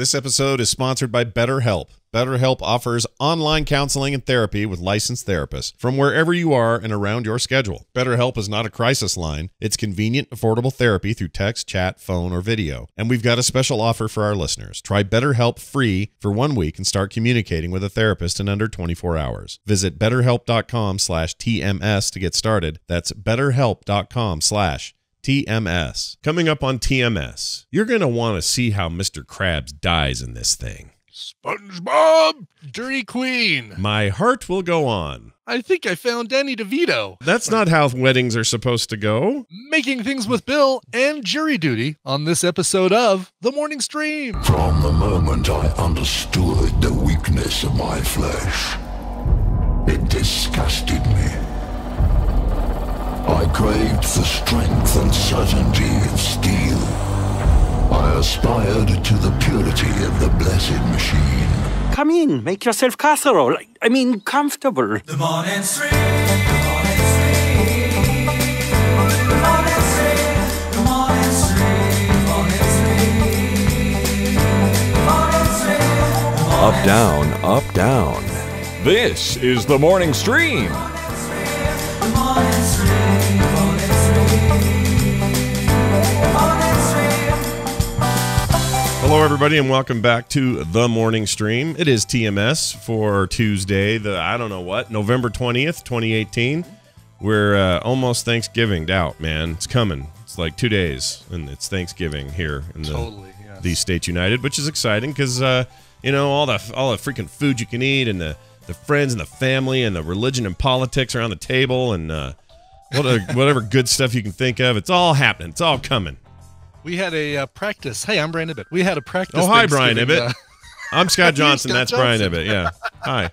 This episode is sponsored by BetterHelp. BetterHelp offers online counseling and therapy with licensed therapists from wherever you are and around your schedule. BetterHelp is not a crisis line. It's convenient, affordable therapy through text, chat, phone, or video. And we've got a special offer for our listeners. Try BetterHelp free for 1 week and start communicating with a therapist in under 24 hours. Visit BetterHelp.com/TMS to get started. That's BetterHelp.com/TMS. Coming up on TMS, you're going to want to see how Mr. Krabs dies in this thing. SpongeBob, Dirty Queen. My heart will go on. I think I found Danny DeVito. That's not how weddings are supposed to go. Making things with Bill and jury duty on this episode of The Morning Stream. From the moment I understood the weakness of my flesh, it disgusted me. I craved the strength and certainty of steel. I aspired to the purity of the blessed machine. Come in, make yourself casserole. I mean, comfortable. The Morning Stream, the Morning Stream, the Morning Stream, the Morning Stream, the Morning Stream, the Morning Stream. Up, down, up, down. This is the Morning Stream. The Morning Stream, the Morning Stream, the Morning Stream. Hello, everybody, and welcome back to The Morning Stream. It is TMS for Tuesday, November 20th, 2018. We're almost Thanksgiving out, man. It's coming. It's like 2 days, and it's Thanksgiving here in the States United, which is exciting because, all the freaking food you can eat and the friends and the family and the religion and politics around the table and whatever good stuff you can think of. It's all happening. It's all coming. We had a practice. Hey, I'm Brian Ibbett. We had a practice. Oh, hi, Brian Ibbett. I'm Scott Johnson. That's Brian Ibbett. Yeah. Hi.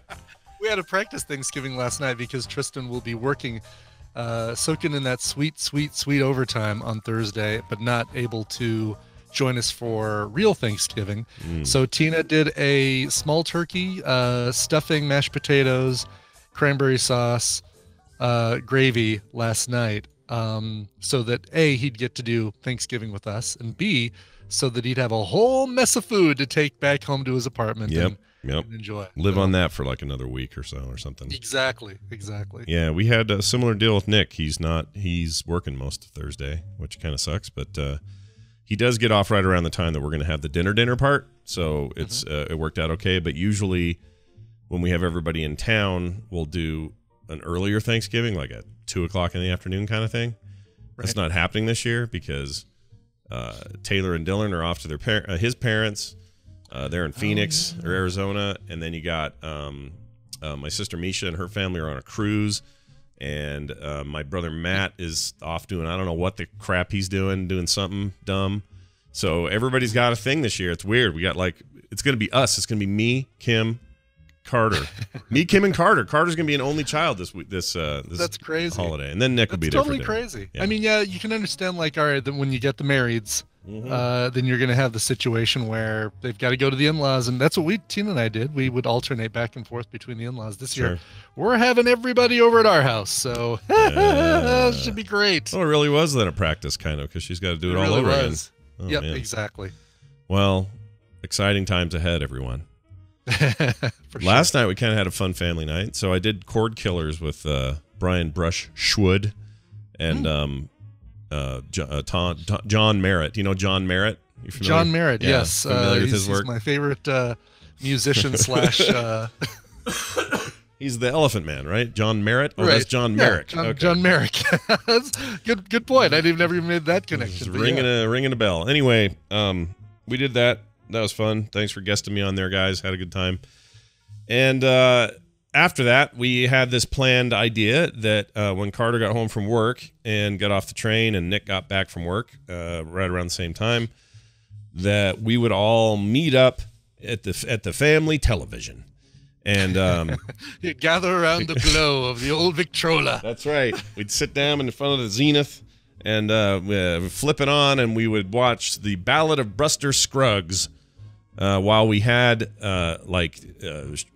We had a practice Thanksgiving last night because Tristan will be working, soaking in that sweet, sweet, sweet overtime on Thursday, but not able to join us for real Thanksgiving. So Tina did a small turkey, stuffing, mashed potatoes, cranberry sauce, gravy last night. So that A, he'd get to do Thanksgiving with us, and B, so that he'd have a whole mess of food to take back home to his apartment and enjoy. Live on that for like another week or so or something. Exactly. Yeah, we had a similar deal with Nick. He's working most of Thursday, which kind of sucks, but he does get off right around the time that we're going to have the dinner part, so it's it worked out okay. But usually when we have everybody in town, we'll do an earlier Thanksgiving, like at 2 o'clock in the afternoon kind of thing. Right. That's not happening this year because Taylor and Dylan are off to their his parents. They're in Phoenix or Arizona, and then you got my sister Misha and her family are on a cruise, and my brother Matt is off doing I don't know what the crap he's doing something dumb. So everybody's got a thing this year. It's weird. We got it's going to be us. It's going to be me, Kim, Carter. Me, Kim, and Carter. Carter's going to be an only child this That's crazy. holiday. And then Nick will be there totally for dinner. Crazy. Yeah. I mean, yeah, you can understand, all right, when you get the marrieds, then you're going to have the situation where they've got to go to the in-laws, and that's what Tina and I did. We would alternate back and forth between the in-laws. This year, we're having everybody over at our house, so it should be great. Well, it really was then a practice, kind of, because she's got to do it all over again. Oh, yep, man. Exactly. Well, exciting times ahead, everyone. Last night we kind of had a fun family night, so I did Cord Killers with Brian Brushwood and John Merritt. Do you know John Merritt? You familiar? John Merritt, yeah, yes. Familiar with his work? He's my favorite musician slash. He's the Elephant Man, right? John Merritt. Oh, right. That's John Merrick. John Merrick. That's good point. I never made that connection. Ringing a bell. Anyway, we did that. That was fun. Thanks for guesting me on there, guys. Had a good time. And after that, we had this planned idea that when Carter got home from work and got off the train and Nick got back from work right around the same time, that we would all meet up at the family television. And you gather around the glow of the old Victrola. That's right. We'd sit down in front of the Zenith and flip it on, and we would watch the Ballad of Buster Scruggs while we had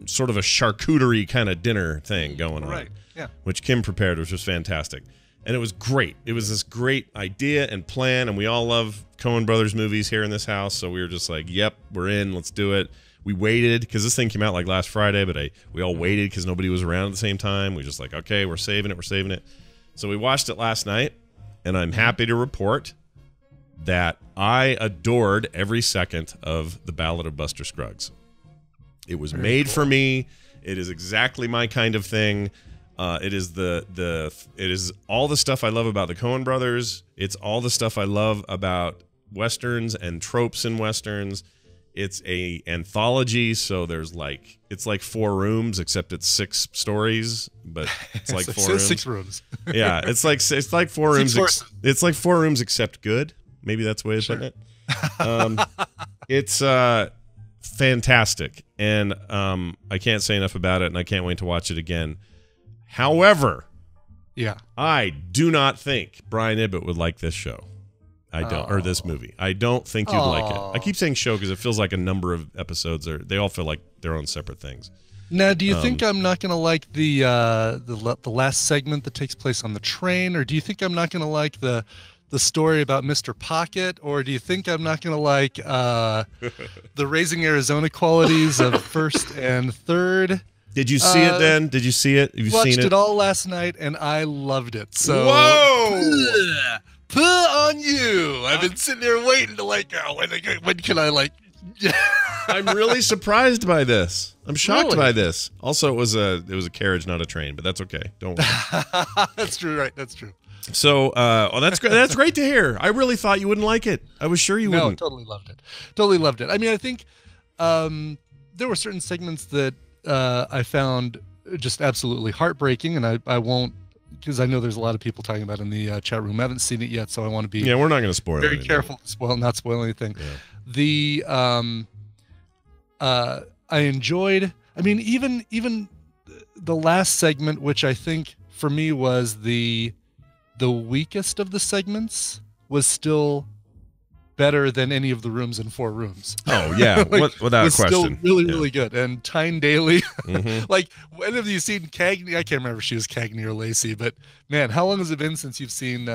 sort of a charcuterie kind of dinner thing going on, right? Yeah, which Kim prepared, which was fantastic. And it was great. It was this great idea and plan, and we all love Coen Brothers movies here in this house, so we were just like, yep, we're in, let's do it. We waited, because this thing came out like last Friday, but we all waited because nobody was around at the same time. We just like, okay, we're saving it. So we watched it last night, and I'm happy to report that I adored every second of The Ballad of Buster Scruggs. It was made for me. It is exactly my kind of thing. It is all the stuff I love about the Coen Brothers. It's all the stuff I love about Westerns and tropes in Westerns. It's a anthology, so it's like 4 rooms, except it's 6 stories, but it's like 4 rooms. 6 rooms. Yeah, it's like 4 rooms. It's like 4 rooms except good. Maybe that's the way of putting it. It's fantastic, and I can't say enough about it, and I can't wait to watch it again. However, yeah, I do not think Brian Ibbott would like this show. I don't, or this movie. I don't think you'd like it. I keep saying show because it feels like a number of episodes they all feel like their own separate things. Now, do you think I'm not going to like the last segment that takes place on the train, or do you think I'm not going to like the story about Mr. Pocket, or do you think I'm not going to like the Raising Arizona qualities of first and third? Did you see it then? Did you see it? Have you watched seen it all last night, and I loved it. So, whoa! Put on you. I've been sitting there waiting to when can I like? I'm really surprised by this. I'm shocked by this. Also, it was a carriage, not a train, but that's okay. Don't worry. That's true, right? That's true. So, that's great. That's great to hear. I really thought you wouldn't like it. I was sure you wouldn't. No, totally loved it. Totally loved it. I mean, I think there were certain segments that I found just absolutely heartbreaking, and I won't, because I know there's a lot of people talking about it in the chat room. I haven't seen it yet, so I want to be we're not going to spoil very anything. careful to not spoil anything. Yeah. I enjoyed. I mean, even the last segment, which I think for me was the weakest of the segments, was still better than any of the rooms in 4 rooms. Oh yeah, without was question. Still really good. And Tyne Daly, like, when have you seen Cagney? I can't remember if she was Cagney or Lacey, but man, how long has it been since you've seen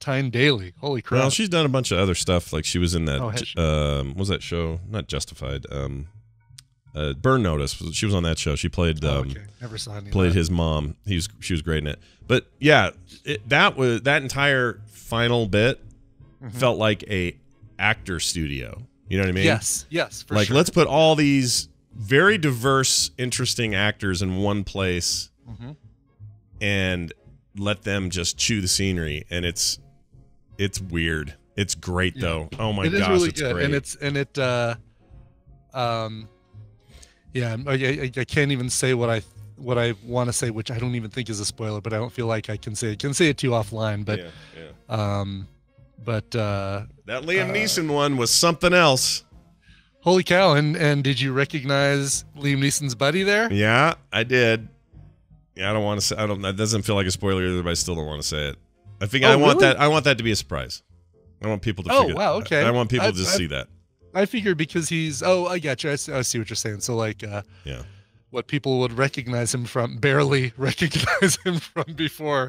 Tyne Daly? Holy crap! Well, she's done a bunch of other stuff. Like she was in that. what was that show? Not Justified. Burn Notice. She was on that show. She played. Never saw any. Played his mom. She was great in it. But yeah, that entire final bit felt like a actor studio. You know what I mean? Yes, for sure. Let's put all these very diverse, interesting actors in one place and let them just chew the scenery. And it's weird. It's great though. Oh my gosh, really it's good. great. I can't even say what I want to say, which I don't even think is a spoiler, but I don't feel like I can say it. Can say it to you offline, but that Liam Neeson one was something else. Holy cow! And did you recognize Liam Neeson's buddy there? Yeah, I did. Yeah, I don't want to say. That doesn't feel like a spoiler either, but I still don't want to say it. I think I want that to be a surprise. I want people to. Okay. I want people to just see that. I figured because he's. Oh, I got you. I see what you're saying. So like, what people would recognize him from, barely recognize him from before.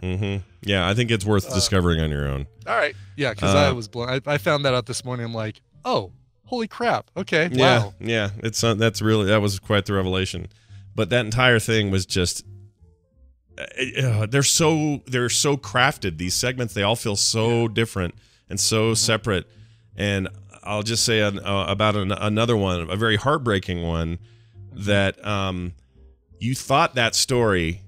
Yeah, I think it's worth discovering on your own. All right. Yeah, because I was blown. I found that out this morning. I'm like, oh, holy crap. Okay. Wow. Yeah. It's that was quite the revelation. But that entire thing was just. They're so crafted. These segments, they all feel so different and so separate. And I'll just say about another one, a very heartbreaking one, that you thought that story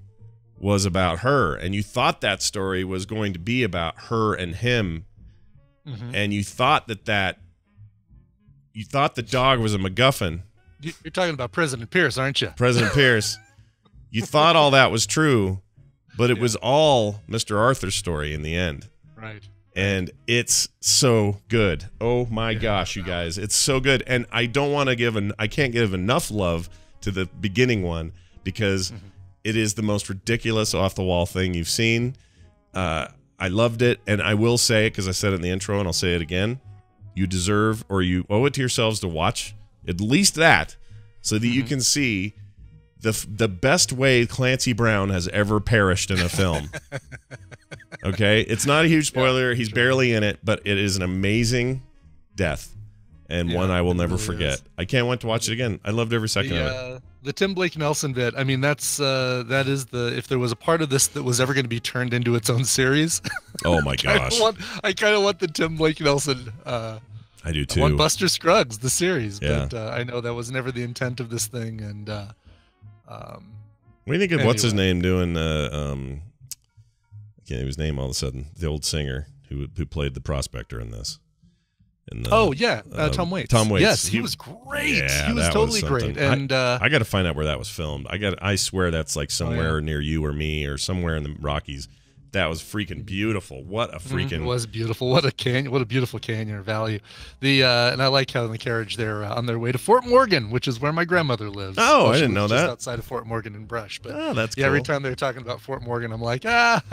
was about her, and you thought that story was going to be about her and him, and you thought the dog was a MacGuffin. You're talking about President Pierce, aren't you? President Pierce. You thought all that was true, but it was all Mr. Arthur's story in the end. Right. And it's so good. Oh my gosh, you guys. It's so good. And I can't give enough love to the beginning one because it is the most ridiculous off the wall thing you've seen. I loved it. And I will say it because I said it in the intro and I'll say it again. You deserve, or you owe it to yourselves to watch at least that so that you can see the best way Clancy Brown has ever perished in a film. Okay, it's not a huge spoiler. He's barely in it, but it is an amazing death, and one I will never forget. I can't wait to watch it again. I loved every second of it. The Tim Blake Nelson bit. I mean, that is if there was a part of this that was ever going to be turned into its own series. Oh my gosh! I kind of want the Tim Blake Nelson. I do too. I want Buster Scruggs, the series, Yeah. but I know that was never the intent of this thing. And what do you think of what's his name doing? I can't think of his name all of a sudden. The old singer who played the prospector in this. Tom Waits. Tom Waits. Yes, he was great. Yeah, he was that totally something. great. And I got to find out where that was filmed. I swear that's like somewhere near you or me or somewhere in the Rockies. That was freaking beautiful. What a freaking! It was beautiful. What a canyon! What a beautiful canyon or valley. And I like how in the carriage they're on their way to Fort Morgan, which is where my grandmother lives. Oh, I didn't know just that. outside of Fort Morgan in Brush. But that's yeah. cool. Every time they're talking about Fort Morgan, I'm like, I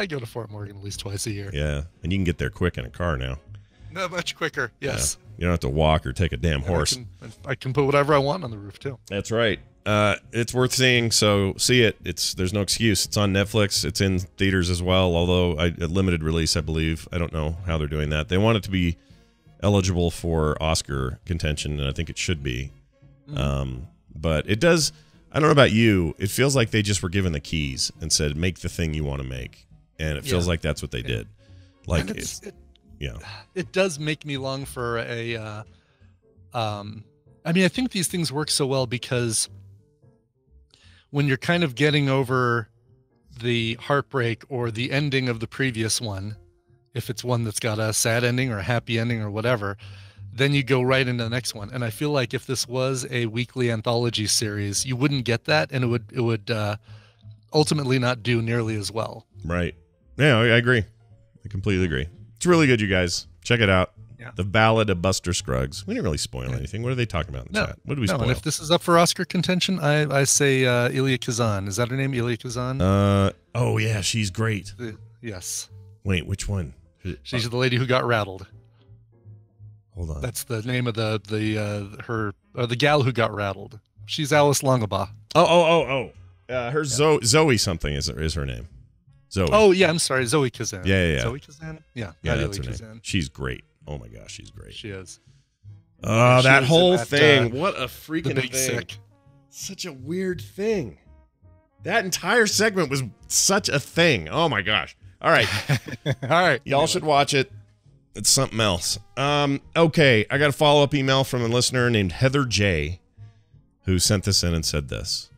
go to Fort Morgan at least twice a year. Yeah, and you can get there quick in a car now. Not much quicker. Yes. Yeah. You don't have to walk or take a damn horse. I can put whatever I want on the roof too. That's right. It's worth seeing, so see it. There's no excuse. It's on Netflix. It's in theaters as well, although a limited release, I believe. I don't know how they're doing that. They want it to be eligible for Oscar contention, and I think it should be. But it does. I don't know about you. It feels like they just were given the keys and said, "Make the thing you want to make," and it feels like that's what they did. Like it does make me long for a. I mean, I think these things work so well because when you're kind of getting over the heartbreak or the ending of the previous one, if it's one that's got a sad ending or a happy ending or whatever, then you go right into the next one. And I feel like if this was a weekly anthology series, you wouldn't get that, and it would ultimately not do nearly as well. Right. Yeah, I agree. I completely agree. It's really good, you guys. Check it out. Yeah. The Ballad of Buster Scruggs. We didn't really spoil anything. What are they talking about in the chat? What do we spoil? And if this is up for Oscar contention, I say Elia Kazan. Is that her name, Elia Kazan? Oh, yeah, she's great. Yes. Wait, which one? She's the lady who got rattled. Hold on. That's the name of the gal who got rattled. She's Alice Longabaugh. Her Zoe something is her name. Zoe. Oh, yeah, I'm sorry. Zoe Kazan. Yeah. Zoe Kazan? Yeah, that's her name. She's great. Oh, my gosh, she's great. She is. Oh, that whole thing. What a freaking the big thing. Sick. Such a weird thing. That entire segment was such a thing. Oh, my gosh. All right. All right. Y'all should watch it. It's something else. Okay, I got a follow-up email from a listener named Heather J, who sent this in and said this.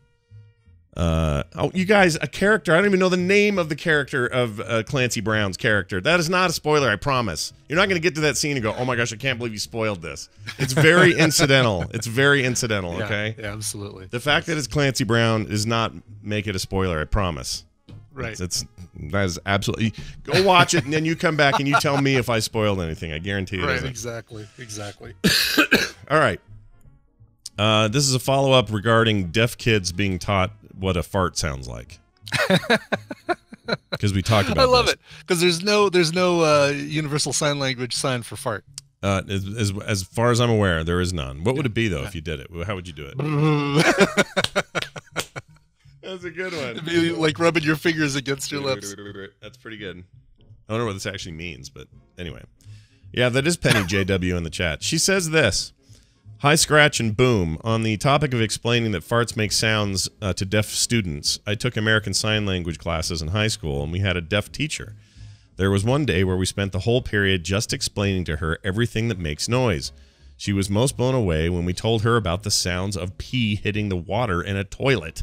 You guys, a character. I don't even know the name of the character of Clancy Brown's character. That is not a spoiler, I promise. You're not going to get to that scene and go, oh my gosh, I can't believe you spoiled this. It's very incidental. It's very incidental, okay? Yeah, absolutely. The fact that it's Clancy Brown does not make it a spoiler, I promise. Right. That is absolutely. Go watch it, and then you come back and you tell me if I spoiled anything. I guarantee it. Right, isn't. exactly. All right. This is a follow-up regarding deaf kids being taught what a fart sounds like. Because we talked about. I love it because there's no universal sign language sign for fart. As far as I'm aware, there is none. What would it be though if you did it? How would you do it? That's a good one. It'd be like rubbing your fingers against your lips. That's pretty good. I don't know what this actually means, but anyway. Yeah, that is Penny JW in the chat. She says this. Hi, Scratch and Boom. On the topic of explaining that farts make sounds to deaf students, I took American Sign Language classes in high school, and we had a deaf teacher. There was one day where we spent the whole period just explaining to her everything that makes noise. She was most blown away when we told her about the sounds of pee hitting the water in a toilet,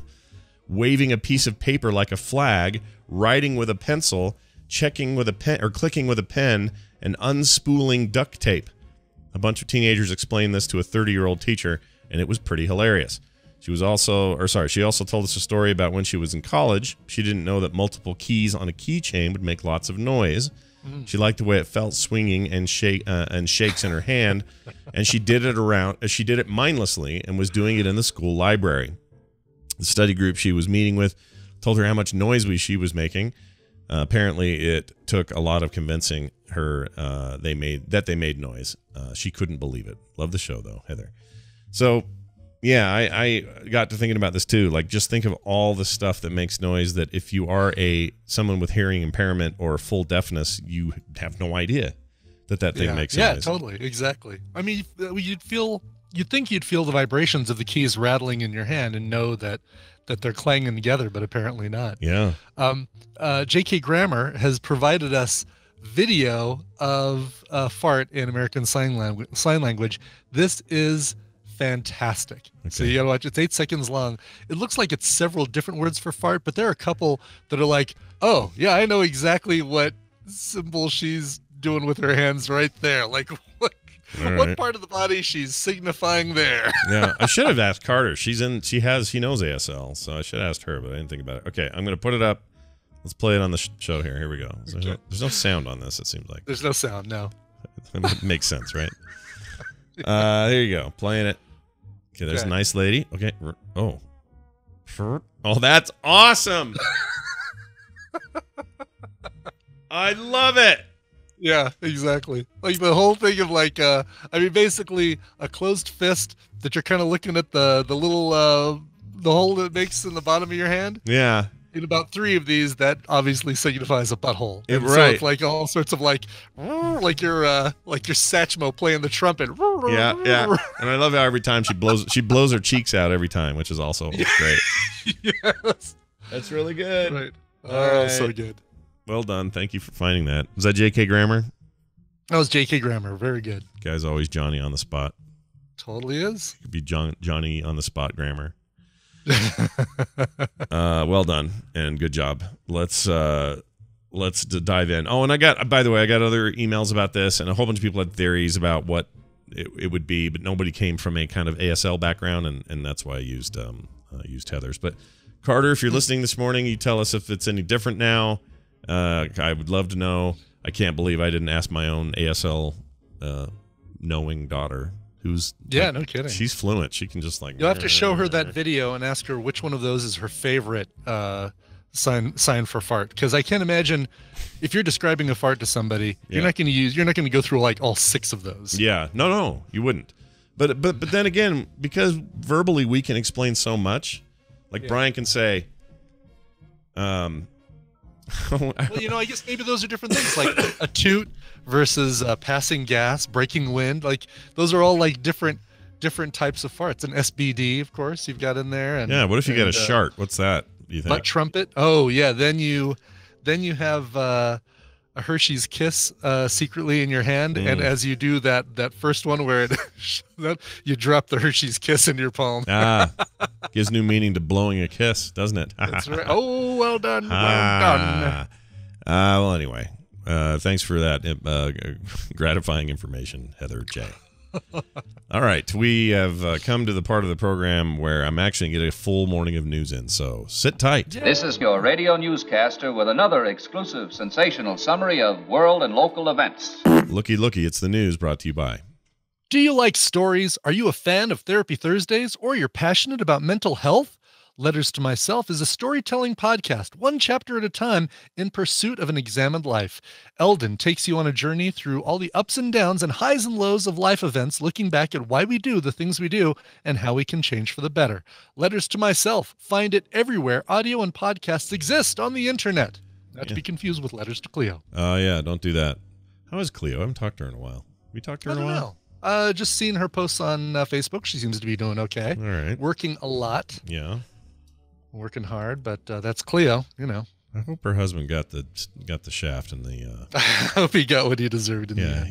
waving a piece of paper like a flag, writing with a pencil, checking with a pen or clicking with a pen, and unspooling duct tape. A bunch of teenagers explained this to a 30-year-old teacher, and it was pretty hilarious. She also told us a story about when she was in college. She didn't know that multiple keys on a keychain would make lots of noise. She liked the way it felt swinging and shakes in her hand, and she did it mindlessly and was doing it in the school library. The study group she was meeting with told her how much noise she was making. Apparently, it took a lot of convincing her they made noise. She couldn't believe it. Love the show, though, Heather. So Yeah, I got to thinking about this too. Like, just think of all the stuff that makes noise that if you are someone with hearing impairment or full deafness, you have no idea that thing makes noise. Yeah, totally. Exactly. I mean, you'd think you'd feel the vibrations of the keys rattling in your hand and know that they're clanging together, but apparently not. Yeah. J.K. Grammer has provided us video of fart in American Sign Language. This is fantastic. Okay. So you gotta watch. It's 8 seconds long. It looks like it's several different words for fart, but there are a couple that are like, oh yeah, I know exactly what symbol she's doing with her hands right there. Like what part of the body she's signifying there. Yeah, I should have asked Carter. She knows ASL, so I should have asked her, but I didn't think about it. Okay, I'm gonna put it up. Let's play it on the show here. Here we go. There's no sound on this, it seems like. There's no sound, no. It makes sense, right? There you go. Playing it. Okay, there's a nice lady. Okay. Oh, that's awesome. I love it. Yeah, exactly. Like the whole thing of basically a closed fist that you're kind of looking at the little the hole that it makes in the bottom of your hand. Yeah. In about 3 of these, that obviously signifies a butthole. Right. So it's like all sorts of like your Satchmo playing the trumpet. Yeah. And I love how every time she blows her cheeks out every time, which is also great. Yes. That's really good. Right. Oh, so good. Well done. Thank you for finding that. Was that J.K. Grammer? That was J.K. Grammer. Very good. Guy's always Johnny on the spot. Totally is. Could be Johnny on the spot Grammer. Well done and good job. Let's dive in. Oh, and by the way, I got other emails about this, and a whole bunch of people had theories about what it would be, but nobody came from a kind of ASL background, and that's why I used Heather's. But Carter, if you're listening this morning, you tell us if it's any different now. I would love to know. I can't believe I didn't ask my own ASL knowing daughter. No kidding. She's fluent. She can just You'll have to show her that video and ask her which one of those is her favorite sign for fart. Because I can't imagine if you're describing a fart to somebody, you're not going to go through like all 6 of those. Yeah, no, you wouldn't. But then again, because verbally we can explain so much. Like Brian can say, well, I guess maybe those are different things, like a toot versus passing gas, breaking wind. Like those are all like different types of farts. An SBD, of course, you've got in there. And what if you got a shart? What's that? You think? Butt trumpet. Oh yeah, then you have a Hershey's Kiss secretly in your hand, and as you do that first one where you drop the Hershey's Kiss in your palm. Gives new meaning to blowing a kiss, doesn't it? That's right. Oh, well done, well done. Well, anyway, thanks for that gratifying information, Heather J. All right, we have come to the part of the program where I'm actually going to get a full morning of news in, so sit tight. This is your radio newscaster with another exclusive sensational summary of world and local events. Looky, it's the news brought to you by... Do you like stories? Are you a fan of Therapy Thursdays? Or you're passionate about mental health? Letters to Myself is a storytelling podcast, one chapter at a time, in pursuit of an examined life. Eldon takes you on a journey through all the ups and downs and highs and lows of life events, looking back at why we do the things we do and how we can change for the better. Letters to Myself. Find it everywhere audio and podcasts exist on the internet. Not to be confused with Letters to Cleo. Oh, yeah, don't do that. How is Cleo? I haven't talked to her in a while. We talked to her in a while? Know. Just seeing her posts on Facebook. She seems to be doing okay. All right. Working a lot. Yeah. Working hard, but that's Cleo, I hope her husband got the shaft in the. I hope he got what he deserved in the end.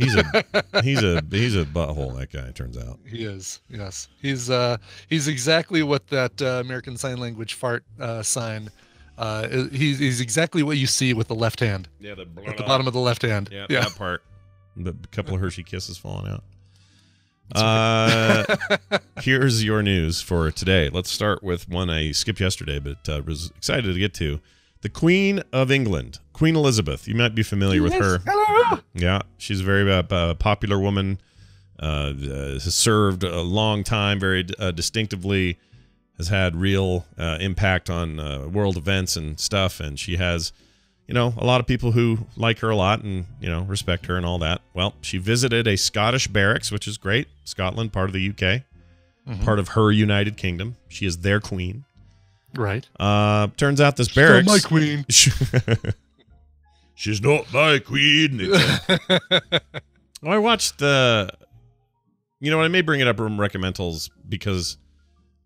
he's a butthole. That guy turns out. He is. Yes, he's exactly what that American Sign Language fart sign. He's exactly what you see with the left hand. Yeah, at the bottom of the left hand. Yeah, that part. The couple of Hershey Kisses falling out. Here's your news for today. Let's start with one I skipped yesterday, but was excited to get to. The Queen of England, Queen Elizabeth. You might be familiar with her. Hello. Yeah, she's a very popular woman. Has served a long time, very distinctively. Has had real impact on world events and stuff, and she has, a lot of people who like her a lot and, respect her and all that. Well, she visited a Scottish barracks, which is great. Scotland, part of the UK. part of her United Kingdom. She is their queen. Right. Turns out this barracks. Not my queen. She's not my queen. I watched the. You know what? I may bring it up in recommendals because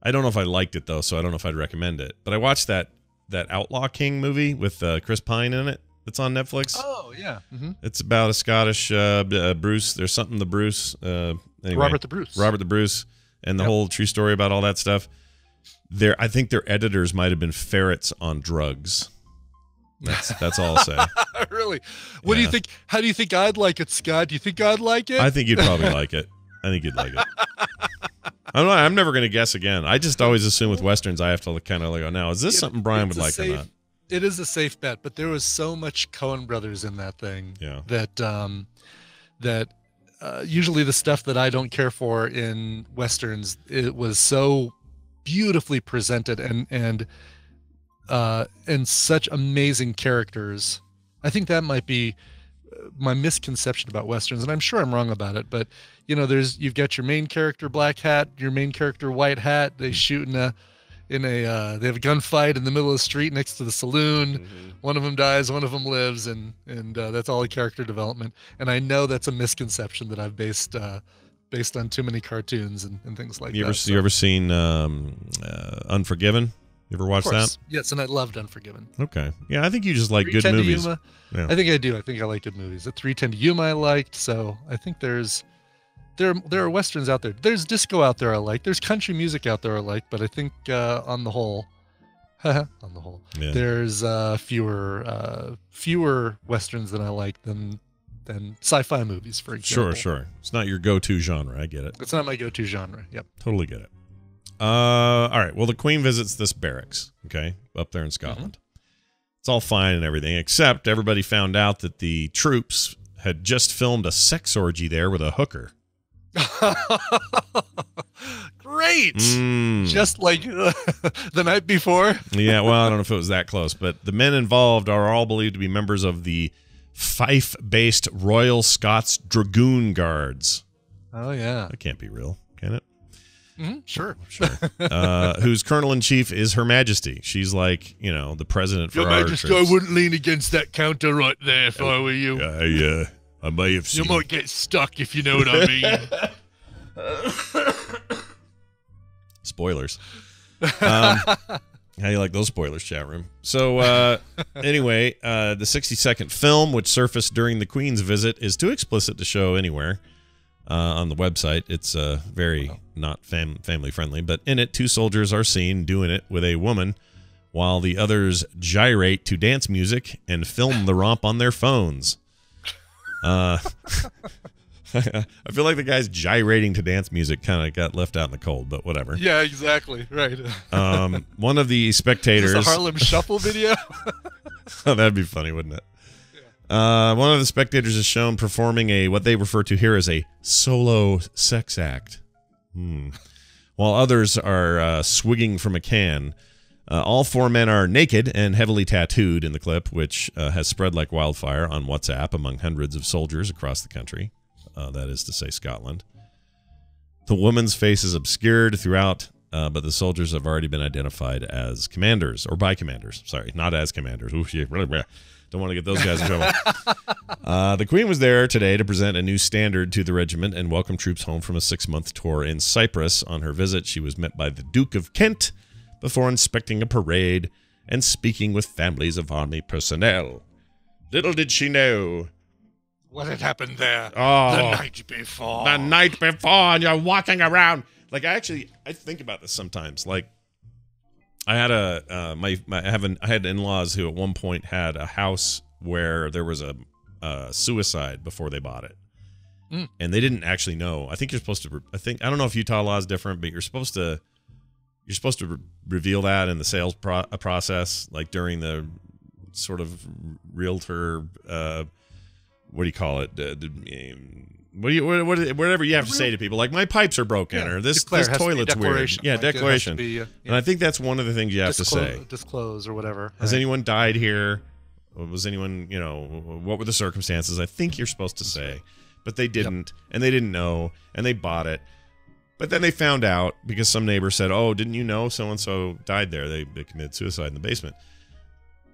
I don't know if I liked it though, so I don't know if I'd recommend it. But I watched that Outlaw King movie with Chris Pine in it. That's on Netflix. Oh yeah. Mm-hmm. It's about a Scottish Bruce. There's something the Bruce. Anyway, Robert the Bruce, and the whole true story about all that stuff. I think their editors might have been ferrets on drugs. That's all I'll say. Really? What do you think? How do you think I'd like it, Scott? Do you think I'd like it? I think you'd probably like it. I think you'd like it. I'm never going to guess again. I just always assume with Westerns I have to kind of go, now, is this something Brian would like or not? It is a safe bet, but there was so much Coen Brothers in that thing that usually the stuff that I don't care for in Westerns, it was so beautifully presented and such amazing characters. I think that might be my misconception about Westerns, and I'm sure I'm wrong about it, but you've got your main character Black Hat, your main character White Hat. They shoot they have a gunfight in the middle of the street next to the saloon. Mm-hmm. One of them dies, one of them lives, and that's all the character development. And I know that's a misconception that I've based on too many cartoons and things like that. You ever seen Unforgiven? You ever watched that? Yes, and I loved Unforgiven. Okay. Yeah, I think you just like good movies. Yeah. I think I do. I think I like good movies. The 3:10 to Yuma I liked, so I think there are Westerns out there. There's disco out there I like. There's country music out there I like, but I think on the whole, there's fewer Westerns than I like than sci-fi movies, for example. Sure. It's not your go-to genre. I get it. It's not my go-to genre. Yep. Totally get it. All right. Well, the Queen visits this barracks, okay, up there in Scotland. Mm-hmm. It's all fine and everything, except everybody found out that the troops had just filmed a sex orgy there with a hooker. Great. Just like the night before. Yeah, well, I don't know if it was that close, but the men involved are all believed to be members of the Fife-based Royal Scots Dragoon Guards. Oh, yeah. That can't be real, can it? Mm-hmm. Sure. Whose colonel-in-chief is Her Majesty. She's like, the president for Your Majesty, troops. I wouldn't lean against that counter right there if I were you. I may have seen. You might get stuck, if you know what I mean. Spoilers. How you like those spoilers, chat room? So, anyway, the 60-second film, which surfaced during the Queen's visit, is too explicit to show anywhere on the website. It's very not family-friendly, but in it, two soldiers are seen doing it with a woman while the others gyrate to dance music and film the romp on their phones. I feel like the guys gyrating to dance music kind of got left out in the cold, but whatever. Yeah, exactly. Right. One of the spectators. Is this a Harlem Shuffle video? Oh, that'd be funny, wouldn't it? Yeah. One of the spectators is shown performing what they refer to here as a solo sex act. While others are swigging from a can. All four men are naked and heavily tattooed in the clip, which has spread like wildfire on WhatsApp among hundreds of soldiers across the country. That is to say, Scotland. The woman's face is obscured throughout, but the soldiers have already been identified as commanders, or by commanders. Sorry, not as commanders. Oof, yeah, don't want to get those guys in trouble. The Queen was there today to present a new standard to the regiment and welcome troops home from a 6-month tour in Cyprus. On her visit, she was met by the Duke of Kent before inspecting a parade and speaking with families of army personnel. Little did she know what had happened there the night before. The night before, and you're walking around. Like, I think about this sometimes. Like, I had I had in-laws who at one point had a house where there was a suicide before they bought it. And they didn't actually know. I think you're supposed to, I don't know if Utah law is different, but you're supposed to reveal that in the sales process, like during the sort of realtor, what do you call it? Whatever you have to say to people, like, my pipes are broken, or this toilet's weird. Yeah, declaration. And I think that's one of the things you have to say. Disclose or whatever. Has anyone died here? Was anyone, what were the circumstances? I think you're supposed to say, but they didn't, and they didn't know, and they bought it. But then they found out because some neighbor said, "Oh, didn't you know so-and-so died there? They committed suicide in the basement."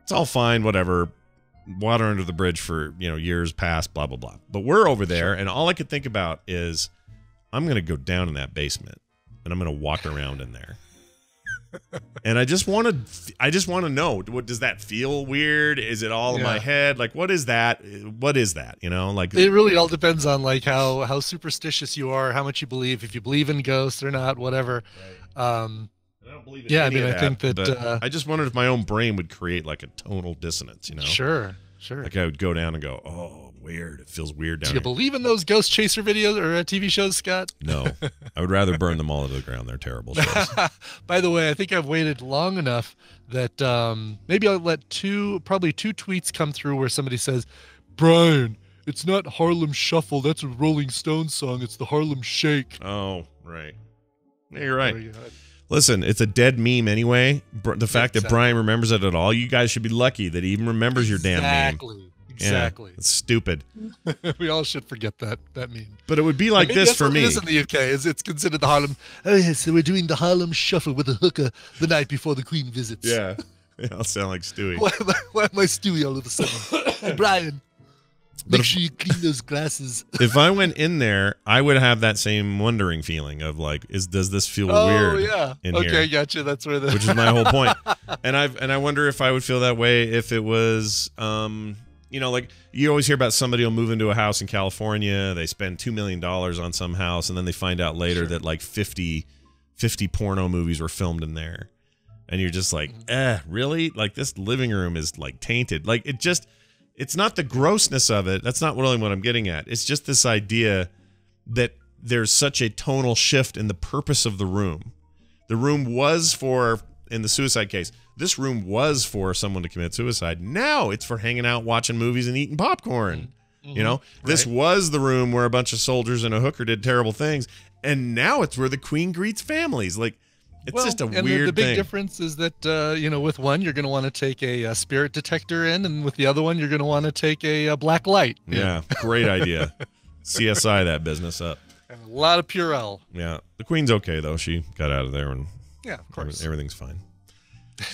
It's all fine, whatever. Water under the bridge for, years past, blah, blah, blah. But we're over there, and all I could think about is I'm going to go down in that basement, and I'm going to walk around in there. And I just want to know, does that feel weird? Is it all in my head? Like, what is that? What is that? Like it really all depends on like how superstitious you are, how much you believe, if you believe in ghosts or not, whatever. Right. I don't believe in any of that, I think that I just wondered if my own brain would create like a tonal dissonance, Sure. Like I would go down and go, "Oh, weird. It feels weird down Do here." you believe in those ghost chaser videos or TV shows, Scott? No. I would rather burn them all to the ground. They're terrible shows. By the way, I think I've waited long enough that maybe I'll let probably two tweets come through where somebody says, "Brian, it's not Harlem Shuffle. That's a Rolling Stones song. It's the Harlem Shake." Oh, right. Yeah, you're right. There you go. Listen, it's a dead meme anyway. The fact that Brian remembers it at all, you guys should be lucky that he even remembers your damn meme. Exactly. Yeah, it's stupid. We all should forget that meme. But it would be like this for me. It is in the UK. It's considered the Harlem. Oh yes, so we're doing the Harlem Shuffle with a hooker the night before the Queen visits. Yeah. I'll sound like Stewie. Why am I Stewie all of a sudden? Hey, Brian, make sure you clean those glasses. If I went in there, I would have that same wondering feeling of like, does this feel weird? Yeah. In Okay, here? gotcha. That's where Which is my whole point. And I wonder if I would feel that way if it was, like you always hear about somebody will move into a house in California, they spend $2 million on some house, and then they find out later that like 50 porno movies were filmed in there, and you're just like, really? Like this living room is like tainted. Like it's not the grossness of it. That's not really what I'm getting at. It's just this idea that there's such a tonal shift in the purpose of the room. The room was for, in the suicide case, this room was for someone to commit suicide. Now it's for hanging out, watching movies, and eating popcorn. This was the room where a bunch of soldiers and a hooker did terrible things. And now it's where the Queen greets families. Like, it's just a weird thing. The big difference is that, with one, you're going to want to take a spirit detector in, and with the other one, you're going to want to take a black light. Yeah, great idea. CSI that business up. And a lot of Purell. Yeah. The Queen's okay, though. She got out of there, and of course. Everything's fine.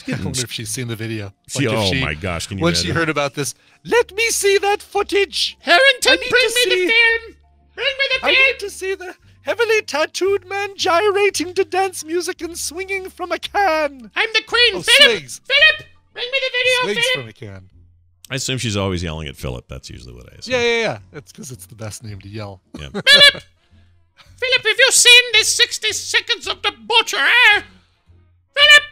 I wonder if she's seen the video. My gosh, can you Once she heard about this, let me see that footage. Harrington, bring me the film. Bring me the film. I need to see the heavily tattooed man gyrating to dance music and swinging from a can. I'm the Queen. Oh, Philip. swigs. Philip, bring me the video. Swings Philip. from a can. I assume she's always yelling at Philip. That's usually what I assume. Yeah. That's because it's the best name to yell. Yeah. Philip, have you seen this 60 seconds of the butcher? Philip.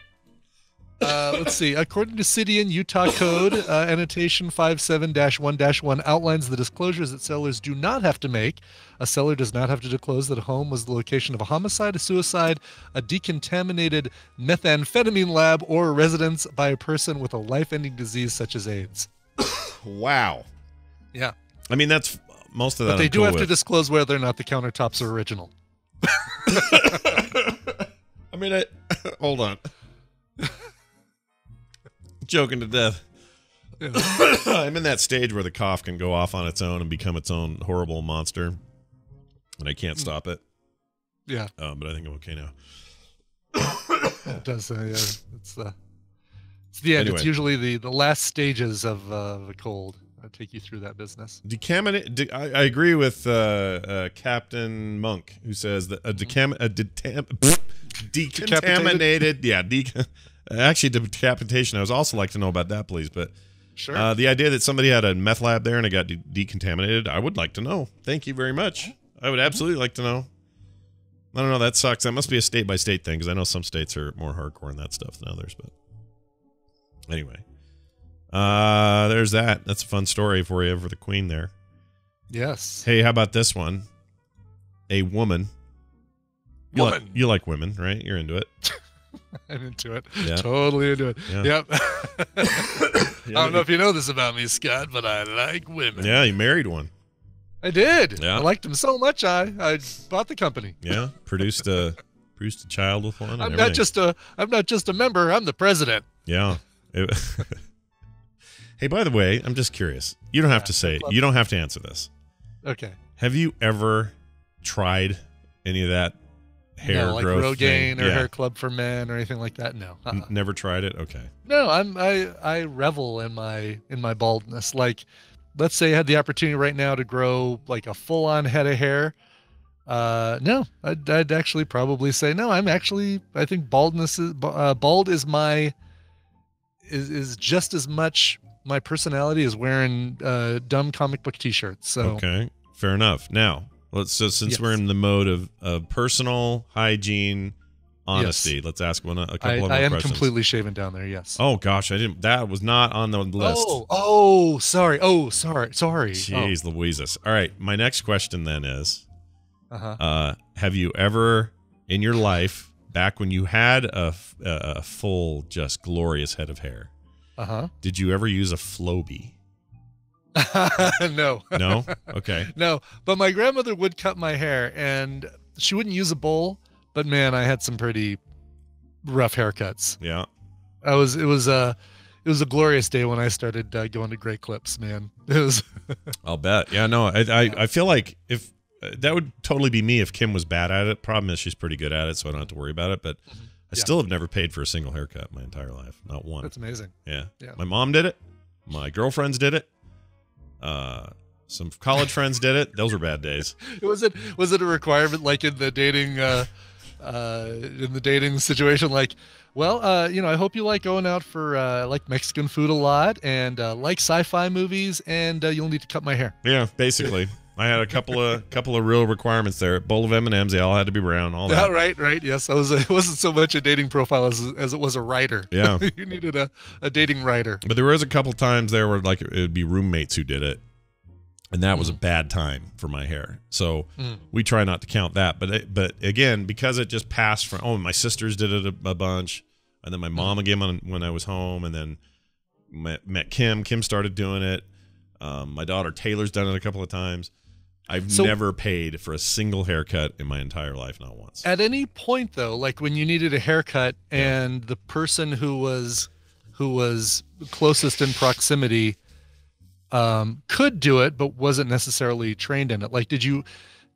Let's see. According to City and Utah Code, annotation 57-1-1 outlines the disclosures that sellers do not have to make. A seller does not have to disclose that a home was the location of a homicide, a suicide, a decontaminated methamphetamine lab, or a residence by a person with a life-ending disease such as AIDS. Wow. Yeah. I mean, that's most of that. But they I'm do cool have to with. disclose whether or not the countertops are original. I mean, hold on. Joking to death. Yeah. I'm in that stage where the cough can go off on its own and become its own horrible monster, and I can't stop it. Yeah. But I think I'm okay now. It does. Yeah. It's the end. Anyway. It's usually the last stages of a cold. I'll take you through that business. I agree with Captain Monk, who says that decontaminated. Actually, decapitation. I would also like to know about that, please. But Sure. the idea that somebody had a meth lab there and it got decontaminated, I would like to know. Thank you very much. I would absolutely like to know. I don't know. That sucks. That must be a state by state thing, because I know some states are more hardcore in that stuff than others. But anyway, there's that. That's a fun story for you for the Queen there. Yes. Hey, how about this one? A woman. You like women, right? You're into it. I'm into it. Yeah. Totally into it. Yeah. Yep. I don't know if you know this about me, Scott, but I like women. Yeah, you married one. I did. Yeah. I liked him so much I bought the company. Yeah, produced a child with one. and I'm not just a member. I'm the president. Yeah. Hey, by the way, I'm just curious. You don't have to say. You don't have to answer this. Okay. Have you ever tried any of that hair like growth Rogaine thing? or Yeah. Hair Club for Men or anything like that. No, Never tried it. Okay. no. I revel in my baldness. Like, let's say I had the opportunity right now to grow like a full on head of hair. No, I'd actually probably say no. I think baldness is bald is is just as much my personality as wearing dumb comic book T-shirts. So Okay, fair enough. Now, since Yes. we're in the mode of personal hygiene, honesty, let's ask a couple of I more am questions. completely shaven down there. Yes. Oh gosh, I didn't. That was not on the list. Sorry. Sorry. Jeez, Louises. All right, my next question then is, Uh-huh. have you ever in your life, back when you had a full, just glorious head of hair, did you ever use a Flowbee? No. No. Okay. No, but my grandmother would cut my hair, and she wouldn't use a bowl. But man, I had some pretty rough haircuts. Yeah. It was a glorious day when I started going to Great Clips. Man, it was. I'll bet. Yeah. No. I feel like if that would totally be me if Kim was bad at it. Problem is she's pretty good at it, so I don't have to worry about it. But I still have never paid for a single haircut my entire life. Not one. That's amazing. Yeah. Yeah. My mom did it. My girlfriends did it. Some college friends did it. Those were bad days. Was it a requirement, like in the dating situation? Like, well, I hope you like going out for like Mexican food a lot and like sci-fi movies, and you'll need to cut my hair. Yeah, basically. I had a couple of real requirements there. A bowl of M&Ms, they all had to be brown. All that. Right. Yes, it wasn't so much a dating profile as it was a writer. Yeah. You needed a dating writer. But there was a couple times there where like it would be roommates who did it, and that was a bad time for my hair. So we try not to count that. But again, because it just passed from my sisters did it a bunch, and then my mom again when I was home, and then met Kim. Kim started doing it. My daughter Taylor's done it a couple of times. I've never paid for a single haircut in my entire life, not once. At any point, though, like when you needed a haircut and the person who was closest in proximity could do it, but wasn't necessarily trained in it. Like,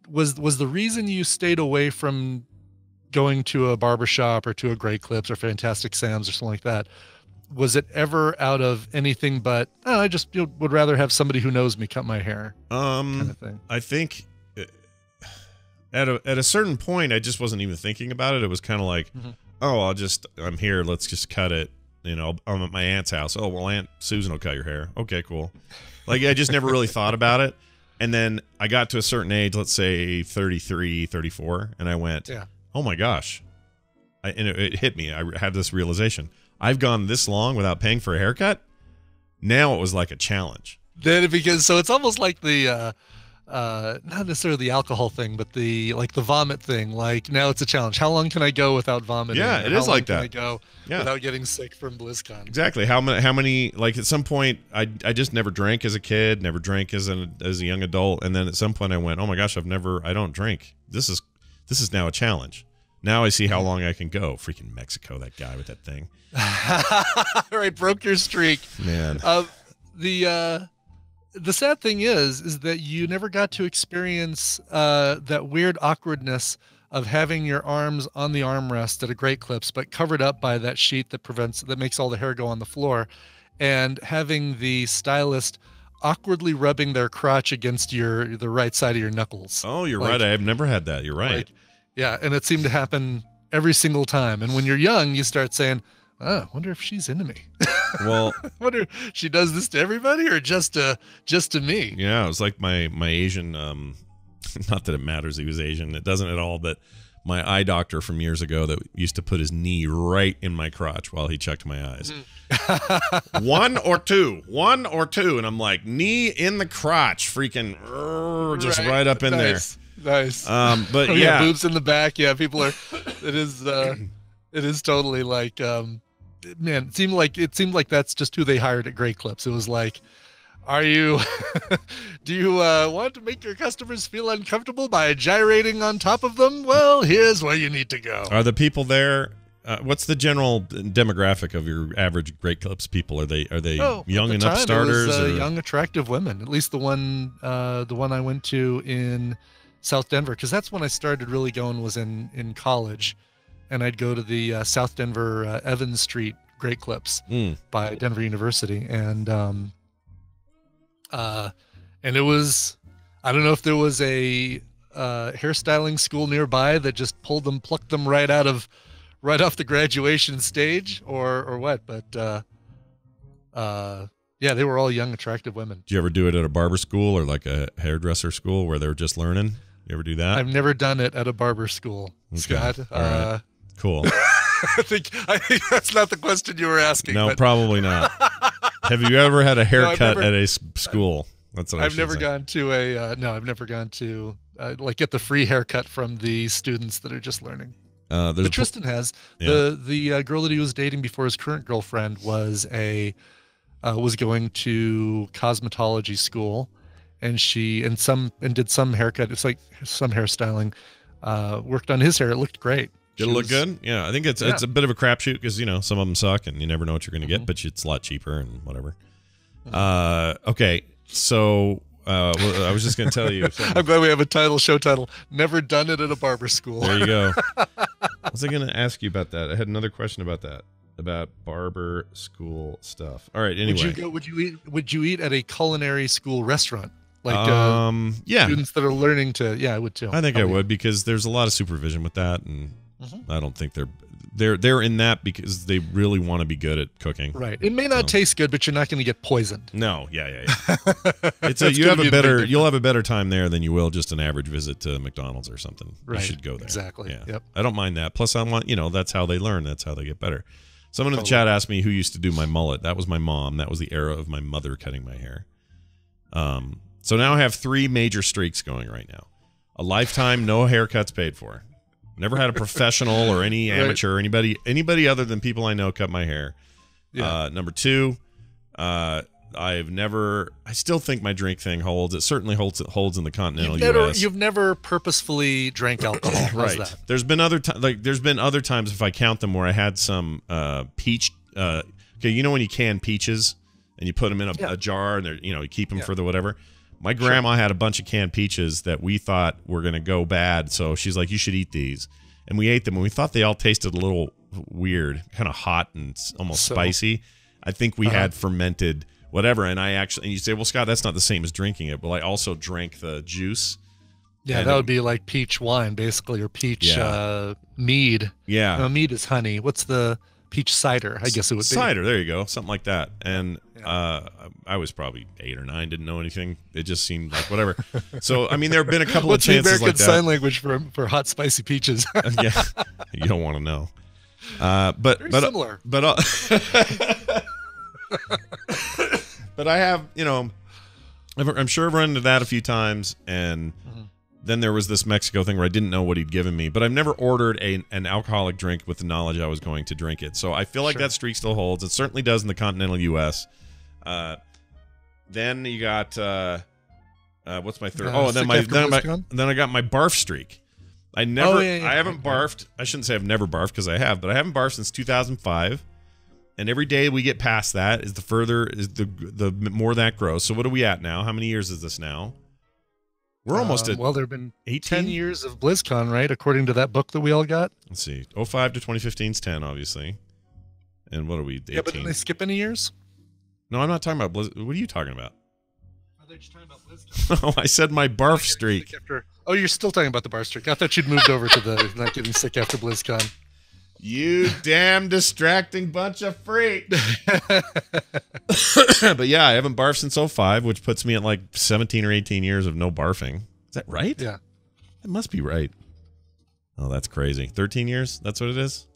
was the reason you stayed away from going to a barbershop or to a Great Clips or Fantastic Sam's or something like that? Was it ever out of anything but I just would rather have somebody who knows me cut my hair, kind of thing? I think at a certain point, I just wasn't even thinking about it. It was kind of like, I'm here. Let's just cut it. I'm at my aunt's house. Oh, well, Aunt Susan will cut your hair. Okay, cool. Like, I just never really thought about it. And then I got to a certain age, let's say 33, 34, and I went, oh my gosh. And it hit me. I had this realization. I've gone this long without paying for a haircut. Now it was like a challenge. So it's almost like the not necessarily the alcohol thing, but the vomit thing. Like, now it's a challenge. How long can I go without vomiting? Yeah, it is like that. How long can I go without getting sick from BlizzCon? Exactly. How many? Like, at some point, I just never drank as a kid, never drank as a young adult, and then at some point I went, oh my gosh, I don't drink. This is now a challenge. Now I see how long I can go. Freaking Mexico, that guy with that thing. Right, broke your streak, man. The sad thing is that you never got to experience that weird awkwardness of having your arms on the armrest at a Great Clips, but covered up by that sheet that makes all the hair go on the floor, and having the stylist awkwardly rubbing their crotch against the right side of your knuckles. Oh, you're right. I've never had that. You're right. Yeah, and it seemed to happen every single time. And when you're young, you start saying, I wonder if she's into me. Well, I wonder if she does this to everybody or just to me. Yeah, it was like my Asian, not that it matters he was Asian, it doesn't at all, but my eye doctor from years ago that used to put his knee right in my crotch while he checked my eyes. One or two. And I'm like, knee in the crotch, freaking just right up in there. Nice. But boobs in the back. Yeah, people are. It is totally like, man. It seemed like that's just who they hired at Great Clips. It was like, do you want to make your customers feel uncomfortable by gyrating on top of them? Well, here's where you need to go. Are the people there? What's the general demographic of your average Great Clips people? Are they young and upstarters? Young, attractive women. At least the one I went to in South Denver, because that's when I started really going, was in college, and I'd go to the South Denver Evans Street Great Clips by Denver University, and it was, I don't know if there was a hairstyling school nearby that just plucked them right off the graduation stage, or what, but yeah, they were all young, attractive women. Did you ever do it at a barber school or like a hairdresser school where they were just learning? You ever do that? I've never done it at a barber school, Okay. Scott. All right. Cool. I think that's not the question you were asking. No, but probably not. Have you ever had a haircut at a school? That's what I've never gone to I've never gone to like get the free haircut from the students that are just learning. But Tristan has. Yeah. The girl that he was dating before his current girlfriend was going to cosmetology school, and did some haircut. It's like some hairstyling. Worked on his hair. It looked great. Did it look good? Yeah, I think it's a bit of a crapshoot because some of them suck and you never know what you're going to get, but it's a lot cheaper and whatever. Okay, so I was just going to tell you. I'm glad we have a show title. Never done it at a barber school. There you go. What was I going to ask you about that? I had another question about that, about barber school stuff. All right. Anyway, would you eat at a culinary school restaurant? Like yeah, students that are learning to. Yeah, I would too. I think I would, because there's a lot of supervision with that, and I don't think they're in that because they really want to be good at cooking. Right. It may not taste good, but you're not going to get poisoned. No. Yeah. You'll have a better time there than you will just an average visit to McDonald's or something. Right. You should go there. Exactly. Yeah. Yep. I don't mind that. Plus, I want that's how they learn. That's how they get better. Someone in the chat asked me who used to do my mullet. That was my mom. That was the era of my mother cutting my hair. So now I have 3 major streaks going right now. A lifetime, no haircuts paid for. Never had a professional or any amateur or anybody other than people I know cut my hair. Yeah. Number 2, I still think my drink thing holds. It certainly holds in the continental U.S. You've never purposefully drank alcohol. Right. That? There's been other times, if I count them, where I had some peach. Okay, when you can peaches and you put them in a jar and you keep them for the whatever. My grandma had a bunch of canned peaches that we thought were going to go bad, so she's like, you should eat these. And we ate them, and we thought they all tasted a little weird, kind of hot and almost spicy. I think we had fermented whatever, and you say, well, Scott, that's not the same as drinking it. Well, I also drank the juice. Yeah, that would be like peach wine, basically, or peach mead. Yeah. No, mead is honey. What's the peach cider? I guess it would be. Cider, there you go. Something like that. And I was probably 8 or 9, didn't know anything. It just seemed like whatever. So, I mean, there have been a couple of chances American like that. Sign Language for hot, spicy peaches? Yeah, you don't want to know. Very similar. But I have, I'm sure I've run into that a few times, and then there was this Mexico thing where I didn't know what he'd given me, but I've never ordered an alcoholic drink with the knowledge I was going to drink it. So I feel like that streak still holds. It certainly does in the continental U.S. Then you got what's my third? Then I got my barf streak. I haven't barfed. I shouldn't say I've never barfed, because I have, but I haven't barfed since 2005. And every day we get past that is the more that grows. So what are we at now? How many years is this now? We're almost at there have been 18? 10 years of BlizzCon, right? According to that book that we all got. Let's see. 05 to 2015 is 10, obviously. And what are we? 18? Yeah, but didn't they skip any years? No, I'm not talking about Blizz. What are you talking about? I thought you were talking about BlizzCon. Oh, I said my barf streak. You're still talking about the barf streak. I thought you'd moved over to the not getting sick after BlizzCon. You damn distracting bunch of freaks. But yeah, I haven't barfed since 05, which puts me at like 17 or 18 years of no barfing. Is that right? Yeah. It must be right. Oh, that's crazy. 13 years? That's what it is?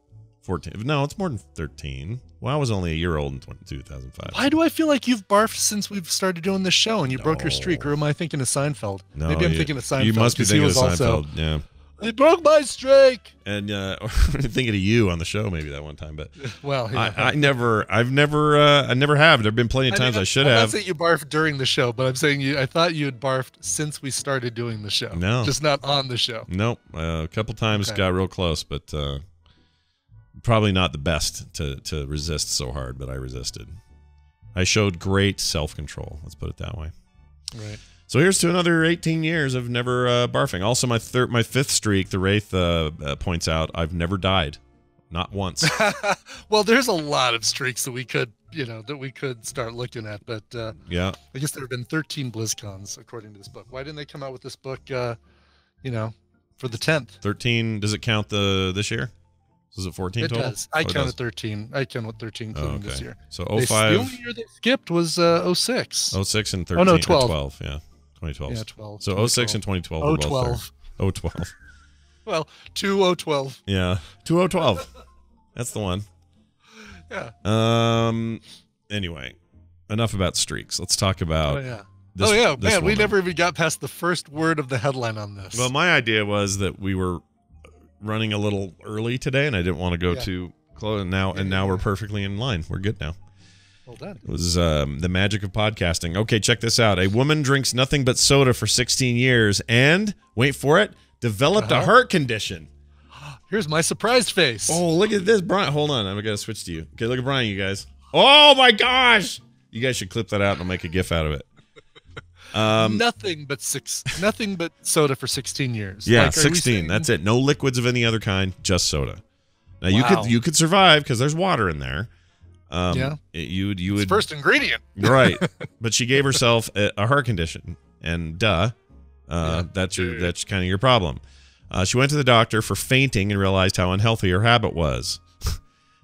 14. No, it's more than 13. Well, I was only a year old in 2005. Why do I feel like you've barfed since we've started doing this show and you broke your streak? Or am I thinking of Seinfeld? No, maybe I'm thinking of Seinfeld. You must be thinking of Seinfeld. Yeah. I broke my streak. And thinking of you on the show maybe that one time, but well, yeah. I never have. There've been plenty of times I should have. I'm not saying you barfed during the show, but I'm saying I thought you had barfed since we started doing the show. No, just not on the show. Nope. A couple times got real close, but probably not the best to resist so hard. But I resisted. I showed great self-control. Let's put it that way. Right. So here's to another 18 years of never barfing. Also, my fifth streak, the Wraith points out, I've never died. Not once. Well, there's a lot of streaks that we could start looking at, but yeah. I guess there have been 13 BlizzCons according to this book. Why didn't they come out with this book, for the 10th? 13, does it count this year? Is it 14 total? It does. I counted 13. I counted 13 including this year. So The 05. only year they skipped was 06. 06 and 13. Oh, no, 12. 12, yeah. 2012. Yeah, 12. So 06 and 2012 were both there. 012. Well, 2012. Yeah. 2012. That's the one. Yeah. Anyway, enough about streaks. Let's talk about this man, woman. we never even got past the first word of the headline on this. Well, my idea was that we were running a little early today, and I didn't want to go too close. And now we're perfectly in line. We're good now. Well done. It was the magic of podcasting. Okay, check this out. A woman drinks nothing but soda for 16 years and, wait for it, developed a heart condition. Here's my surprised face. Oh, look at this, Brian. Hold on, I'm gonna switch to you. Okay, look at Brian, you guys. Oh my gosh! You guys should clip that out and I'll make a GIF out of it. Nothing but soda for 16 years. Yeah, like, 16. That's it. No liquids of any other kind, just soda. Now you could survive because there's water in there. You would it's first ingredient, right? But she gave herself a heart condition, and that's kind of your problem. She went to the doctor for fainting and realized how unhealthy her habit was.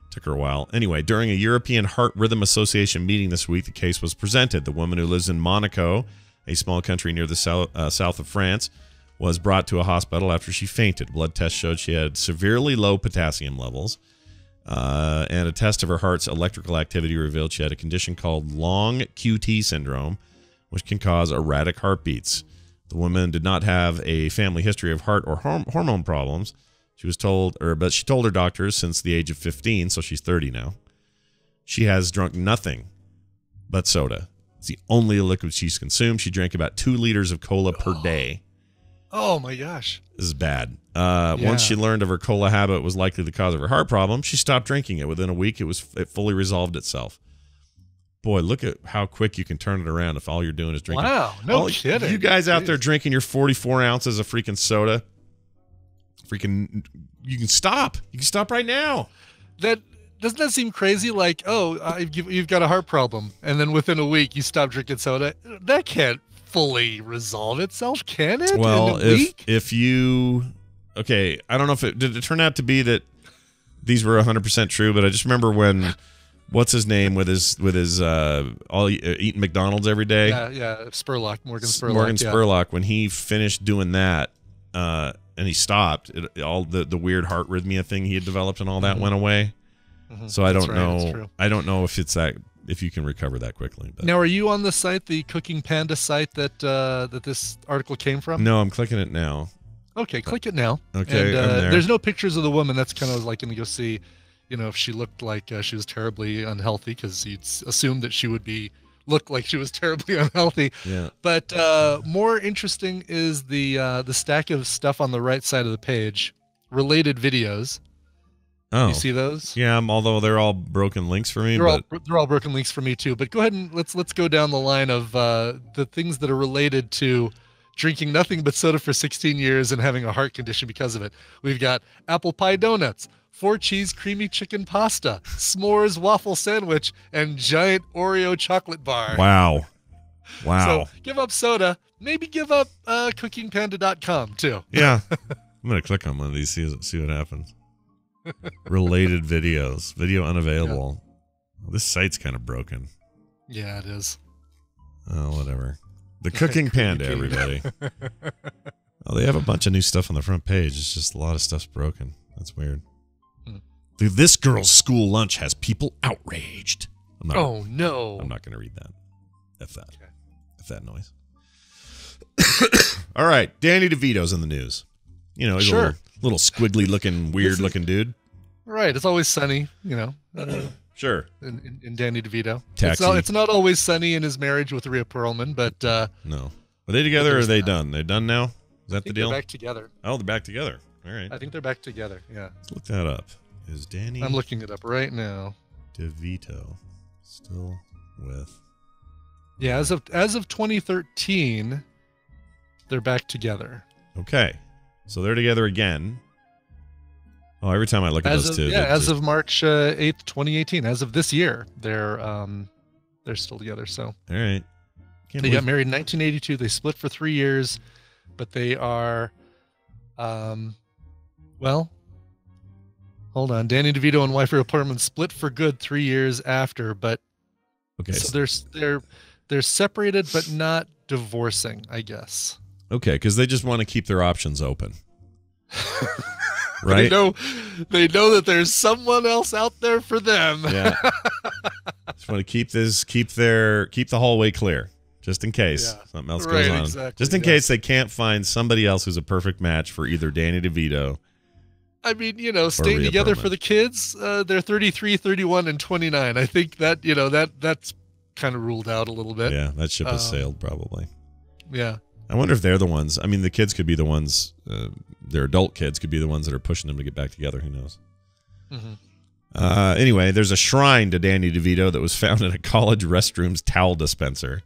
Took her a while. Anyway, during a European Heart Rhythm Association meeting this week, the case was presented. The woman who lives in Monaco, a small country near the south of France, was brought to a hospital after she fainted. Blood tests showed she had severely low potassium levels, and a test of her heart's electrical activity revealed she had a condition called long QT syndrome, which can cause erratic heartbeats. The woman did not have a family history of heart or hormone problems. She was told, but she told her doctors since the age of 15, so she's 30 now. She has drunk nothing but soda. It's the only liquid she's consumed. She drank about 2 liters of cola per day. Oh my gosh. This is bad. Once she learned of her cola habit was likely the cause of her heart problem, she stopped drinking it. Within a week, it fully resolved itself. Boy, look at how quick you can turn it around if all you're doing is drinking. Wow, no kidding. You guys out there drinking your 44 ounces of freaking soda, you can stop. You can stop right now. Doesn't that seem crazy? Like, you've got a heart problem, and then within a week you stop drinking soda. That can't fully resolve itself, can it? Well, in a week? if you, okay, I don't know if did it turn out to be that these were 100% true, but I just remember when, what's his name with his eating McDonald's every day? Yeah, Morgan Spurlock. Morgan Spurlock, when he finished doing that, and he stopped, all the weird heart rhythmia thing he had developed and all that went away. So I don't know. I don't know if if you can recover that quickly. But. Now, are you on the site, the Cooking Panda site that this article came from? No, I'm clicking it now. Okay, click it now. Okay, and, I'm there. There's no pictures of the woman. That's kind of like going to go see, if she looked like she was terribly unhealthy, because you'd assume that she would look like she was terribly unhealthy. Yeah. But more interesting is the stack of stuff on the right side of the page, related videos. Oh, you see those? Yeah, although they're all broken links for me. They're all broken links for me too. But go ahead and let's go down the line of the things that are related to drinking nothing but soda for 16 years and having a heart condition because of it. We've got apple pie donuts, 4-cheese creamy chicken pasta, s'mores waffle sandwich, and giant Oreo chocolate bar. Wow. So give up soda. Maybe give up cookingpanda.com too. Yeah. I'm going to click on one of these, see what happens. Related videos. Video unavailable. Well, this site's kind of broken. Yeah, it is. Oh, whatever. The Cooking Panda, everybody. Oh, they have a bunch of new stuff on the front page. It's just a lot of stuff's broken. That's weird. Dude, this girl's school lunch has people outraged. Oh, no. I'm not going to read that. F that. Okay. F that noise. All right. Danny DeVito's in the news. He's a little squiggly looking, weird looking dude. Right. It's always sunny, Sure. In Danny DeVito. Taxi. It's not always sunny in his marriage with Rhea Perlman, but no. Are they together or are they done? They're done now? Is that the deal? They're back together. Oh, they're back together. All right. I think they're back together. Yeah. Let's look that up. Is Danny I'm looking it up right now. DeVito still with Yeah, as of 2013, they're back together. Okay. So they're together again. Oh, every time I look at those two. Yeah, as of March 8th, 2018, as of this year, they're still together. So All right. they got married in 1982. They split for 3 years, but they are, well, hold on. Danny DeVito and wife Rhea Perlman split for good 3 years after, but Okay. so they're separated but not divorcing, I guess. Okay, because they just want to keep their options open. Right? They know that there's someone else out there for them. Yeah. Just want to keep the hallway clear, just in case something else goes on. Exactly, just in case they can't find somebody else who's a perfect match for either Danny DeVito. I mean, staying Rhea together Perlman. for the kids, they're 33, 31, and 29. I think that, that's kind of ruled out a little bit. Yeah, that ship has sailed probably. Yeah. I wonder if they're the ones. I mean, the kids could be the ones. Their adult kids could be the ones that are pushing them to get back together. Who knows? Mm-hmm. Anyway, there's a shrine to Danny DeVito that was found in a college restroom's towel dispenser.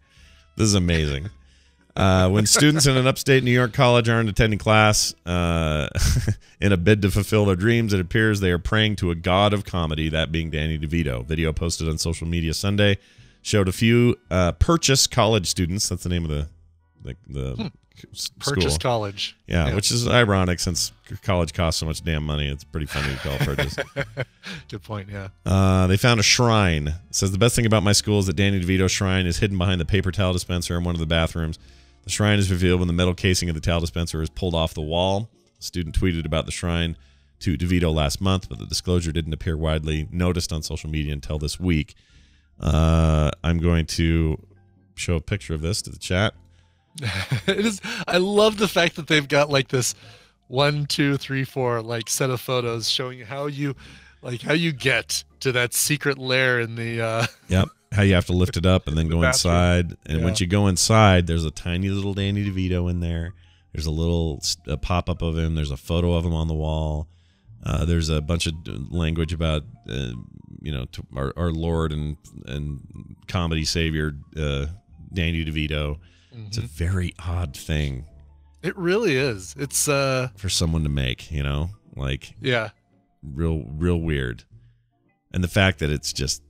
This is amazing. When students in an upstate New York college aren't attending class in a bid to fulfill their dreams, it appears they are praying to a god of comedy, that being Danny DeVito. Video posted on social media Sunday showed a few Purchase College students. That's the name of the Purchase school. College. Yeah, which is ironic since college costs so much damn money. It's pretty funny to call it Purchase. Good point, yeah. They found a shrine. It says the best thing about my school is that Danny DeVito's shrine is hidden behind the paper towel dispenser in one of the bathrooms. The shrine is revealed when the metal casing of the towel dispenser is pulled off the wall. A student tweeted about the shrine to DeVito last month, but the disclosure didn't appear widely noticed on social media until this week. I'm going to show a picture of this to the chat. It is. I love the fact that they've got like this 1, 2, 3, 4 like set of photos showing how you get to that secret lair in the. Yep. How you have to lift it up and then go inside. And once you go inside, there's a tiny little Danny DeVito in there. There's a little pop-up of him. There's a photo of him on the wall. There's a bunch of language about, to our Lord and comedy savior, Danny DeVito. Mm-hmm. It's a very odd thing. It really is. It's for someone to make, real weird. And the fact that it's just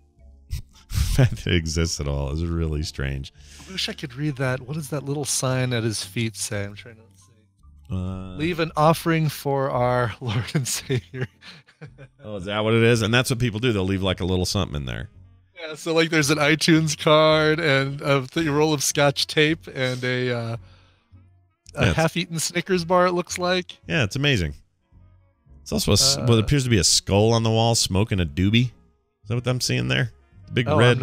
that it exists at all is really strange. I wish I could read that. What does that little sign at his feet say? I'm trying to see. Leave an offering for our Lord and Savior. Oh, is that what it is? And that's what people do. They'll leave like a little something in there. Yeah, so like there's an iTunes card and a roll of Scotch tape and a half-eaten Snickers bar, it looks like. Yeah, it's amazing. It's also what appears to be a skull on the wall smoking a doobie. Is that what I'm seeing there? The big red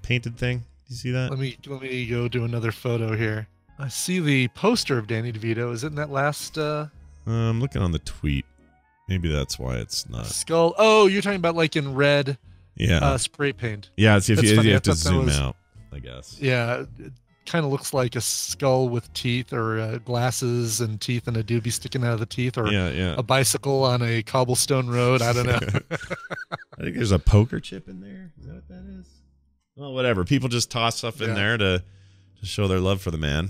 painted thing. Do you see that? Let me go do another photo here. I see the poster of Danny DeVito. Is it in that last... I'm looking on the tweet. Maybe that's why it's not. Skull. Oh, you're talking about like in red spray paint. Yeah, it's if you have to zoom out, I guess. Yeah, it kind of looks like a skull with teeth or glasses and teeth and a doobie sticking out of the teeth or a bicycle on a cobblestone road. I don't know. I think there's a poker chip in there. Is that what that is? Well, whatever. People just toss stuff in there to show their love for the man.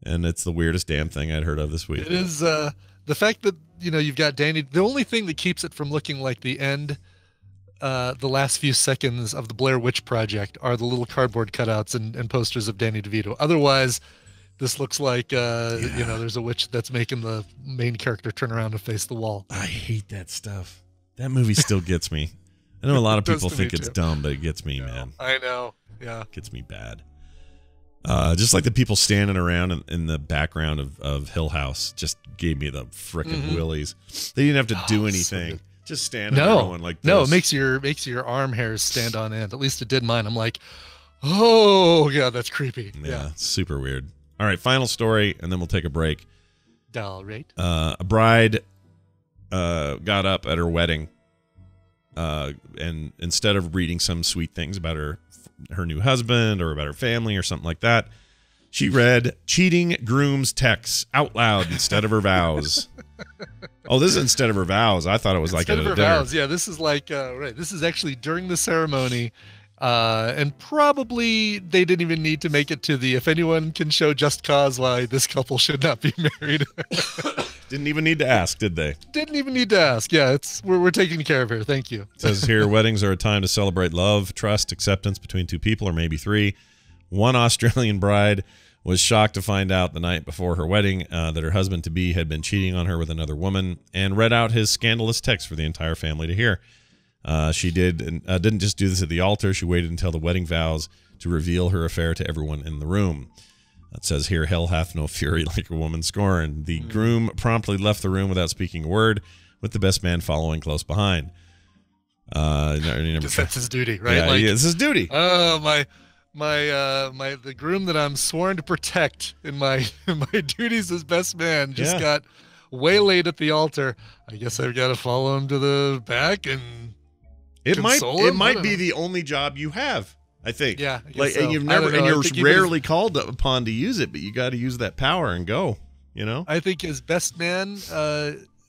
And it's the weirdest damn thing I'd heard of this week. It is the fact that, you've got Danny. The only thing that keeps it from looking like the end, the last few seconds of the Blair Witch Project are the little cardboard cutouts and posters of Danny DeVito. Otherwise, this looks like, there's a witch that's making the main character turn around and face the wall. I hate that stuff. That movie still gets me. I know a lot of people think it's dumb, but it gets me, man. I know. Yeah. It gets me bad. Just like the people standing around in the background of Hill House just gave me the frickin' willies. They didn't have to do anything. So just standing there going like this. No, it makes your arm hairs stand on end. At least it did mine. I'm like, oh, yeah, that's creepy. Yeah, it's super weird. All right, final story, and then we'll take a break. All right. A bride got up at her wedding, and instead of reading some sweet things about her new husband or about her family or something like that, she read cheating groom's texts out loud instead of her vows. Oh, this is instead of her vows. I thought it was instead like of her dinner. vows. Yeah, this is like right. This is actually during the ceremony. And probably they didn't even need to make it to the, if anyone can show just cause why this couple should not be married. Didn't even need to ask, did they? Didn't even need to ask. Yeah, we're taking care of here. Thank you. It says here, weddings are a time to celebrate love, trust, acceptance between two people, or maybe three. One Australian bride was shocked to find out the night before her wedding that her husband-to-be had been cheating on her with another woman, and read out his scandalous text for the entire family to hear. She didn't just do this at the altar. She waited until the wedding vows to reveal her affair to everyone in the room. It says here, hell hath no fury like a woman scorned. The groom promptly left the room without speaking a word, with the best man following close behind. That's his duty, right? Yeah, it's his duty. Oh, the groom that I'm sworn to protect in my duties as best man just got waylaid at the altar. I guess I've got to follow him to the back and it console might be the only job you have. I think. Yeah. And you're rarely called upon to use it, but you got to use that power and go, you know? I think as best man,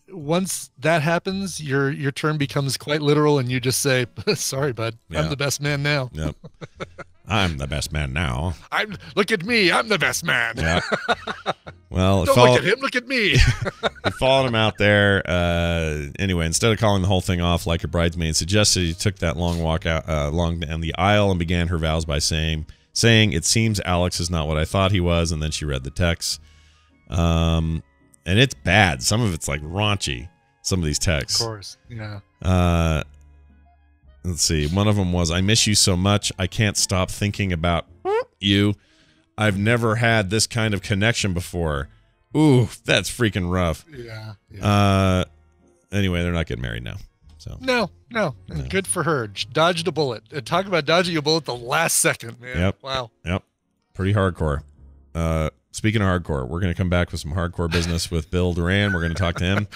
once that happens, your term becomes quite literal and you just say, sorry, bud, I'm the best man now. Yep. I'm the best man now. Look at me. I'm the best man. Yeah. Well, don't look at him. Look at me. He followed him out there. Anyway, instead of calling the whole thing off like a bridesmaid suggested, he took that long walk out along down the aisle and began her vows by saying, "It seems Alex is not what I thought he was." And then she read the text. And it's bad. Some of it's like raunchy. Some of these texts. Of course. Yeah. Let's see. One of them was, "I miss you so much. I can't stop thinking about you. I've never had this kind of connection before." Ooh, that's freaking rough. Yeah. Anyway, they're not getting married now. So No. Good for her. Dodged a bullet. Talk about dodging a bullet the last second, man. Yep. Wow. Yep. Pretty hardcore. Speaking of hardcore, we're going to come back with some hardcore business with Bill Duran. We're going to talk to him.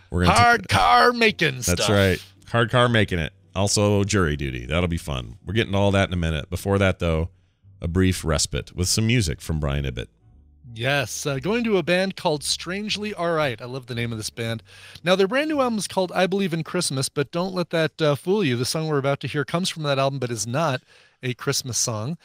We're going hard car making stuff. That's right. Hard car making it. Also jury duty. That'll be fun. We're getting to all that in a minute. Before that, though, a brief respite with some music from Brian Ibbett. Yes, going to a band called Strangely Alright. I love the name of this band. Now, their brand new album is called I Believe in Christmas, but don't let that fool you. The song we're about to hear comes from that album, but is not a Christmas song.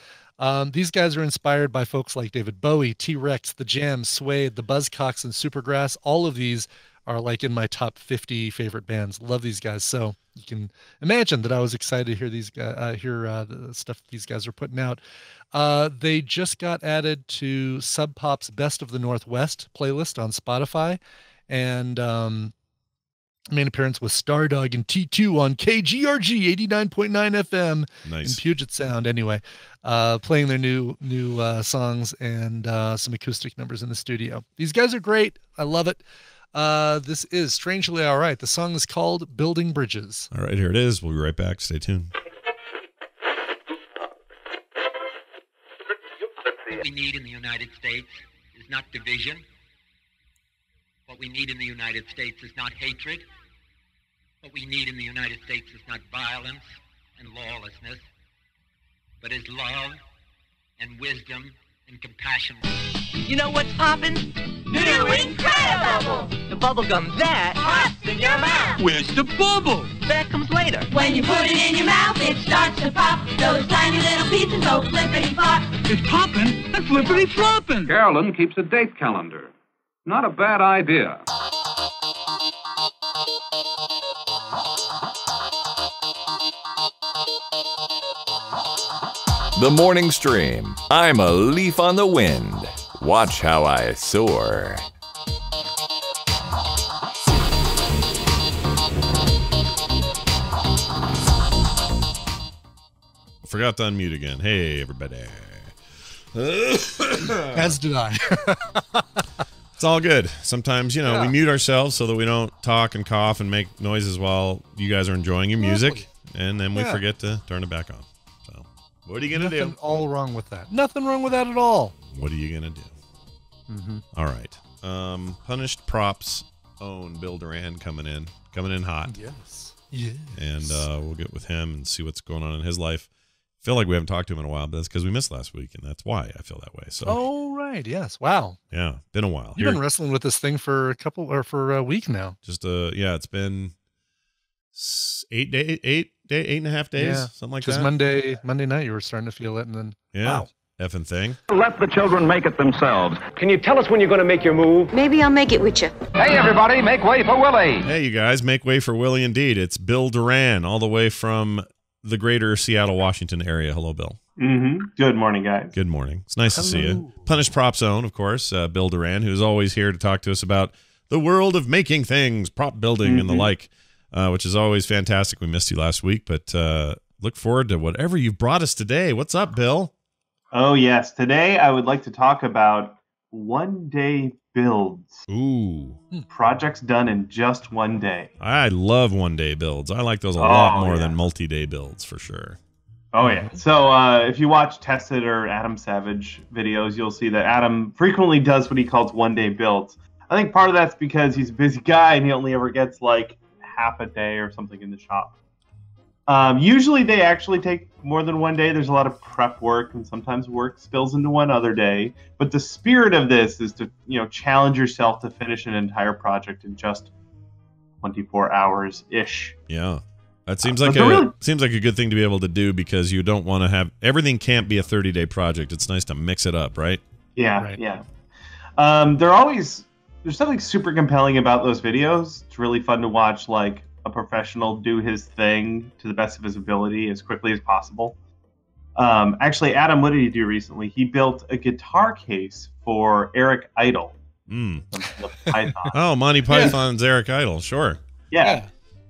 These guys are inspired by folks like David Bowie, T-Rex, The Jam, Suede, The Buzzcocks, and Supergrass. All of these are like in my top 50 favorite bands. Love these guys. So you can imagine that I was excited to hear these guys, the stuff these guys are putting out. They just got added to Sub Pop's Best of the Northwest playlist on Spotify, and main appearance with Stardog and T2 on KGRG 89.9 FM in Puget Sound. Anyway, playing their new songs and some acoustic numbers in the studio. These guys are great. I love it. This is Strangely Alright. The song is called Building Bridges. All right, here it is. We'll be right back. Stay tuned. What we need in the United States is not division. What we need in the United States is not hatred. What we need in the United States is not violence and lawlessness, but is love and wisdom and compassion. You know what's poppin'? New Incredible! The bubble gum that pops in your mouth. Where's the bubble? That comes later. When you put it in your mouth, it starts to pop. Those tiny little pieces go flippity flop. It's poppin' and flippity floppin'. Carolyn keeps a date calendar. Not a bad idea. The Morning Stream. I'm a leaf on the wind. Watch how I soar. Forgot to unmute again. Hey, everybody. As did I. It's all good. Sometimes, we mute ourselves so that we don't talk and cough and make noises while you guys are enjoying your music, and then we forget to turn it back on. So, what are you going to do? Nothing all wrong with that. Nothing wrong with that at all. What are you going to do? Mm-hmm. All right. Punished Props own Bill Duran coming in hot. Yes. And we'll get with him and see what's going on in his life. I feel like we haven't talked to him in a while, but that's because we missed last week, and that's why I feel that way. So. Oh, right. Yes. Wow. Yeah. Been a while. You've been wrestling with this thing for a week now. Just it's been 8 8.5 days, something like that. Because Monday night you were starting to feel it, and then wow. Effing thing. Let the children make it themselves. Can you tell us when you're going to make your move? Maybe I'll make it with you. Hey, everybody, make way for Willie. Hey, you guys, make way for Willie indeed. It's Bill Duran, all the way from the greater Seattle, Washington area. Hello, Bill. Mm-hmm. Good morning, guys. Good morning. It's nice to see you. Punished Prop Zone, of course, Bill Duran, who's always here to talk to us about the world of making things, prop building, and the like, which is always fantastic. We missed you last week, but look forward to whatever you've brought us today. What's up, Bill? Oh, yes. Today I would like to talk about one-day builds. Ooh. Projects done in just one day. I love one-day builds. I like those a lot more than multi-day builds, for sure. Oh, yeah. So if you watch Tested or Adam Savage videos, you'll see that Adam frequently does what he calls one-day builds. I think part of that's because he's a busy guy and he only ever gets like half a day or something in the shop. Usually they actually take more than one day. There's a lot of prep work, and sometimes work spills into one other day. But the spirit of this is to, challenge yourself to finish an entire project in just 24 hours ish. Yeah, that seems like seems like a good thing to be able to do, because you don't want to have everything can't be a 30-day project. It's nice to mix it up, right? Yeah, Right. yeah. There's something super compelling about those videos. It's really fun to watch, like, a professional do his thing to the best of his ability as quickly as possible. Actually, Adam, what did he do recently? He built a guitar case for Eric Idle. From Python. Oh, Monty Python's Eric Idle, sure. Yeah.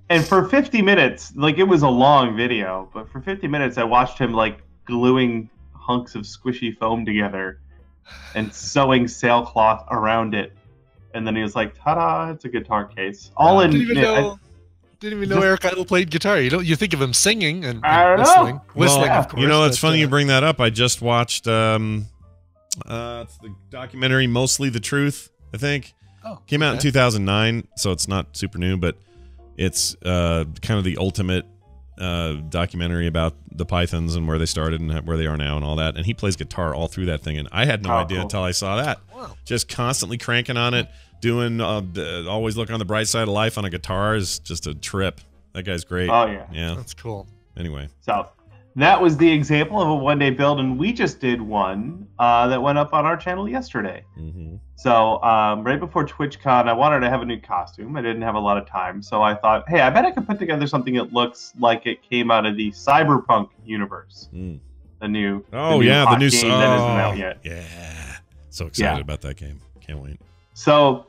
And for 50 minutes, like, it was a long video, but for 50 minutes I watched him, like, gluing hunks of squishy foam together and sewing sailcloth around it. And then he was like, ta-da, it's a guitar case. Didn't even know Eric Idle played guitar. You think of him singing and whistling, of course. It's funny you bring that up. I just watched it's the documentary Mostly the Truth, I think. Came out in 2009, so it's not super new, but it's kind of the ultimate documentary about the Pythons and where they started and where they are now and all that. And he plays guitar all through that thing, and I had no idea until I saw that. Wow. Just constantly cranking on it, doing always look on the bright side of life on a guitar is just a trip. That guy's great. Oh, yeah. Yeah. That's cool. Anyway. So that was the example of a one-day build, and we just did one that went up on our channel yesterday. Mm-hmm. So right before TwitchCon, I wanted to have a new costume. I didn't have a lot of time, so I thought, hey, I bet I could put together something that looks like it came out of the Cyberpunk universe. The new game that isn't out yet. Yeah. So excited about that game. Can't wait. So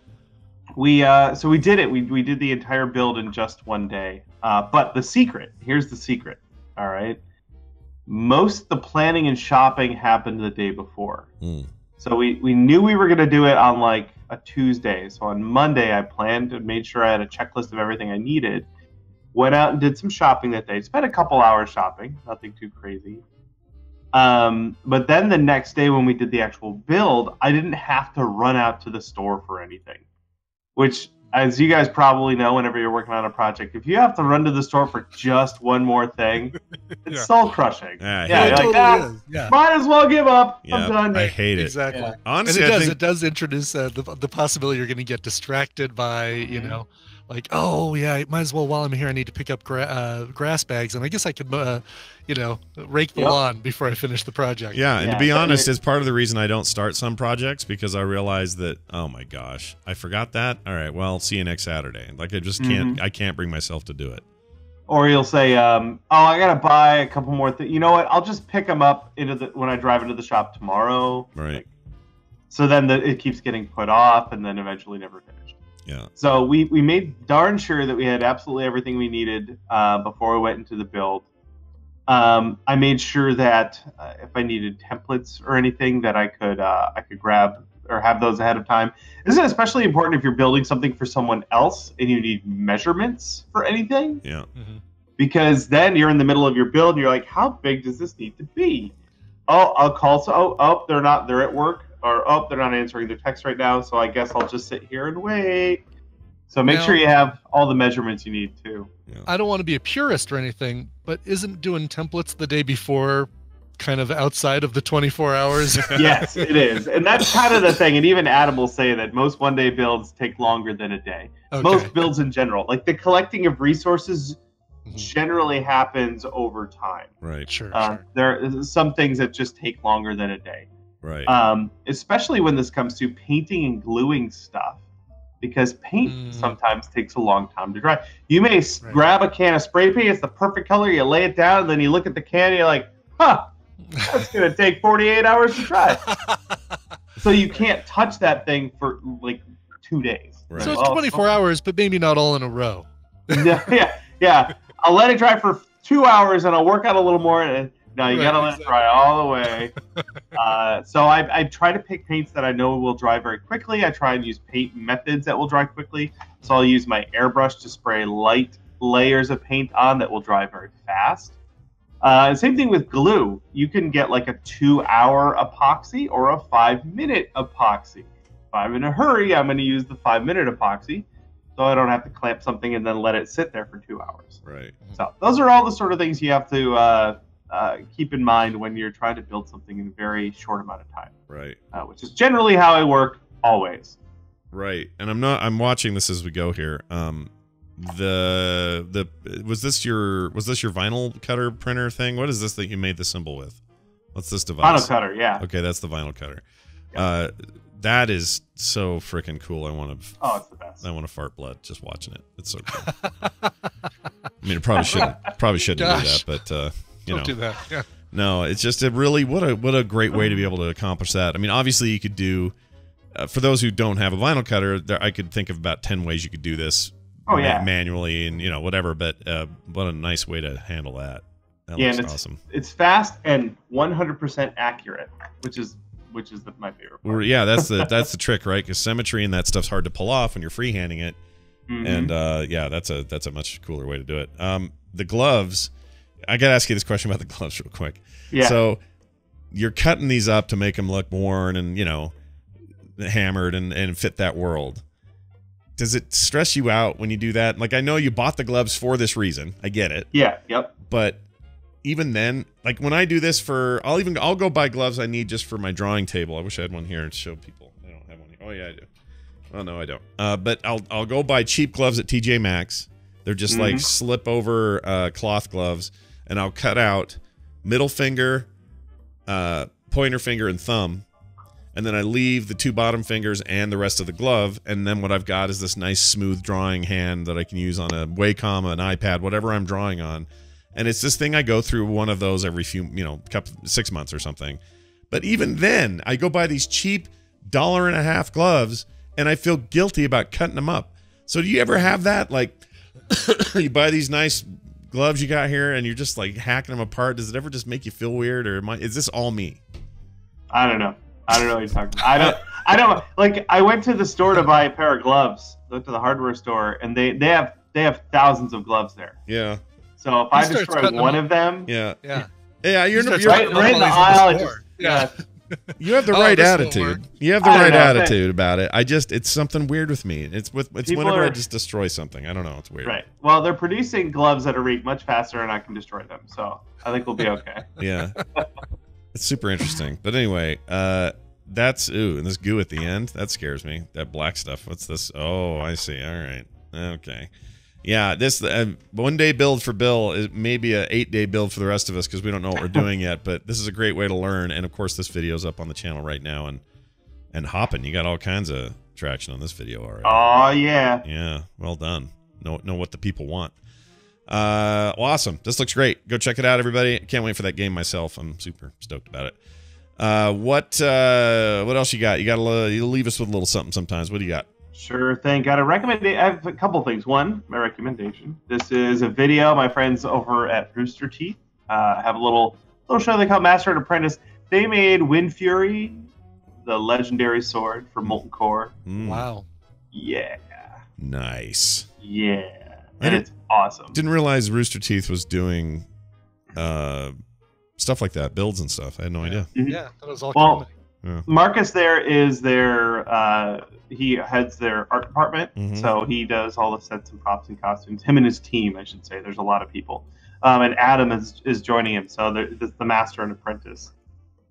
we did it. We did the entire build in just one day. But here's the secret. All right. Most of the planning and shopping happened the day before. So we knew we were going to do it on like a Tuesday. So on Monday, I planned and made sure I had a checklist of everything I needed. Went out and did some shopping that day. Spent a couple hours shopping. Nothing too crazy. But then the next day when we did the actual build, I didn't have to run out to the store for anything. Which, as you guys probably know, whenever you're working on a project, if you have to run to the store for just one more thing, it's soul crushing. Might as well give up. I'm done. I hate it. Exactly. Yeah. Honestly, and it does introduce the possibility you're going to get distracted by, like, oh yeah, might as well, while I'm here, I need to pick up grass bags, and I guess I could, rake the lawn before I finish the project. Yeah, and to be honest, it's part of the reason I don't start some projects, because I realize that, oh my gosh, I forgot that. All right, well, see you next Saturday. Like, I just can't, I can't bring myself to do it. Or you'll say, oh, I gotta buy a couple more things. You know what? I'll just pick them up when I drive into the shop tomorrow. Right. So then it keeps getting put off, and then eventually never finished. Yeah. So we made darn sure that we had absolutely everything we needed before we went into the build. I made sure that if I needed templates or anything, that I could grab or have those ahead of time. This is especially important if you're building something for someone else and you need measurements for anything. Yeah. Because then you're in the middle of your build and you're like, how big does this need to be? Oh, I'll call. So, they're at work. Or, they're not answering their text right now, so I guess I'll just sit here and wait. So make sure you have all the measurements you need, too. Yeah. I don't want to be a purist or anything, but isn't doing templates the day before kind of outside of the 24 hours? Yes, it is. And that's kind of the thing. And even Adam will say that most one-day builds take longer than a day. Okay. Most builds in general. Like, the collecting of resources generally happens over time. Right. Sure. There are some things that just take longer than a day. Right. Especially when this comes to painting and gluing stuff, because paint sometimes takes a long time to dry. You may grab a can of spray paint, it's the perfect color, you lay it down, and then you look at the can, and you're like, huh, that's going to take 48 hours to dry. So you can't touch that thing for like 2 days. Right. So it's 24 hours, but maybe not all in a row. Yeah. I'll let it dry for 2 hours, and I'll work out a little more, and no, you gotta let it dry all the way. So I try to pick paints that I know will dry very quickly. I try and use paint methods that will dry quickly. So I'll use my airbrush to spray light layers of paint on that will dry very fast. Same thing with glue. You can get like a 2-hour epoxy or a 5-minute epoxy. If I'm in a hurry, I'm going to use the 5-minute epoxy, so I don't have to clamp something and then let it sit there for 2 hours. Right. So those are all the sort of things you have to keep in mind when you're trying to build something in a very short amount of time. Right. Which is generally how I work always. Right. And I'm watching this as we go here. Was this your vinyl cutter printer thing? What is this that you made the symbol with? What's this device? Vinyl cutter, yeah. Okay, that's the vinyl cutter. Yeah. That is so freaking cool. It's the best. I want to fart blood just watching it. It's so cool. I mean, it probably shouldn't do that, but Don't do that. Yeah. No, it's just what a great way to be able to accomplish that. I mean, obviously you could do for those who don't have a vinyl cutter, I could think of about 10 ways you could do this manually and whatever, but what a nice way to handle that. That looks awesome. It's fast and 100% accurate, which is my favorite part. Well, yeah, that's the trick, right? Because symmetry and that stuff's hard to pull off when you're freehanding it. And that's a much cooler way to do it. The gloves, I gotta ask you this question about the gloves real quick. Yeah. So you're cutting these up to make them look worn and hammered and fit that world. Does it stress you out when you do that? Like, I know you bought the gloves for this reason. I get it. Yeah. Yep. But even then, like when I do this I'll go buy gloves I need just for my drawing table. I wish I had one here to show people. I don't have one here. Oh yeah, I do. Oh no, I don't. But I'll go buy cheap gloves at TJ Maxx. They're just like slip over cloth gloves, and I'll cut out middle finger, pointer finger, and thumb. And then I leave the 2 bottom fingers and the rest of the glove. And then what I've got is this nice smooth drawing hand that I can use on a Wacom, an iPad, whatever I'm drawing on. And it's this thing I go through one of those every 6 months or something. But even then, I go buy these cheap $1.50 gloves and I feel guilty about cutting them up. So do you ever have that? Like, you buy these nice gloves you got here and you're just like hacking them apart. Does it ever just make you feel weird, or is this all me? I don't know. I don't know what you're talking about. I don't like. I went to the store to buy a pair of gloves. I went to the hardware store, and they have thousands of gloves there. Yeah. So if I destroy one of them, you're right in the aisle. You have the right attitude. You have the right attitude about it. It's something weird with me. It's whenever I just destroy something. I don't know. It's weird. Right. Well, they're producing gloves at a rate much faster, and I can destroy them. So I think we'll be okay. Yeah. It's super interesting. But anyway, and this goo at the end, that scares me. That black stuff. What's this? Oh, I see. All right. Okay. Yeah, this 1 day build for Bill is maybe a 8-day build for the rest of us because we don't know what we're doing yet. But this is a great way to learn. And of course, this video's up on the channel right now and hopping. You got all kinds of traction on this video already. Oh yeah. Yeah. Well done. Know what the people want. Awesome. This looks great. Go check it out, everybody. Can't wait for that game myself. I'm super stoked about it. What else you got? You leave us with a little something sometimes. What do you got? Sure thing. Got a recommendation. I have a couple things. One, my recommendation. This is a video. My friends over at Rooster Teeth have a little show they call Master and Apprentice. They made Wind Fury, the legendary sword for Molten Core. Wow. Yeah. Nice. Yeah. And it's awesome. Didn't realize Rooster Teeth was doing stuff like that, builds and stuff. I had no idea. Yeah, that was all. Yeah. Marcus there is he heads their art department, so he does all the sets and props and costumes. Him and his team, I should say. There's a lot of people. And Adam is joining him, so it's the Master and Apprentice.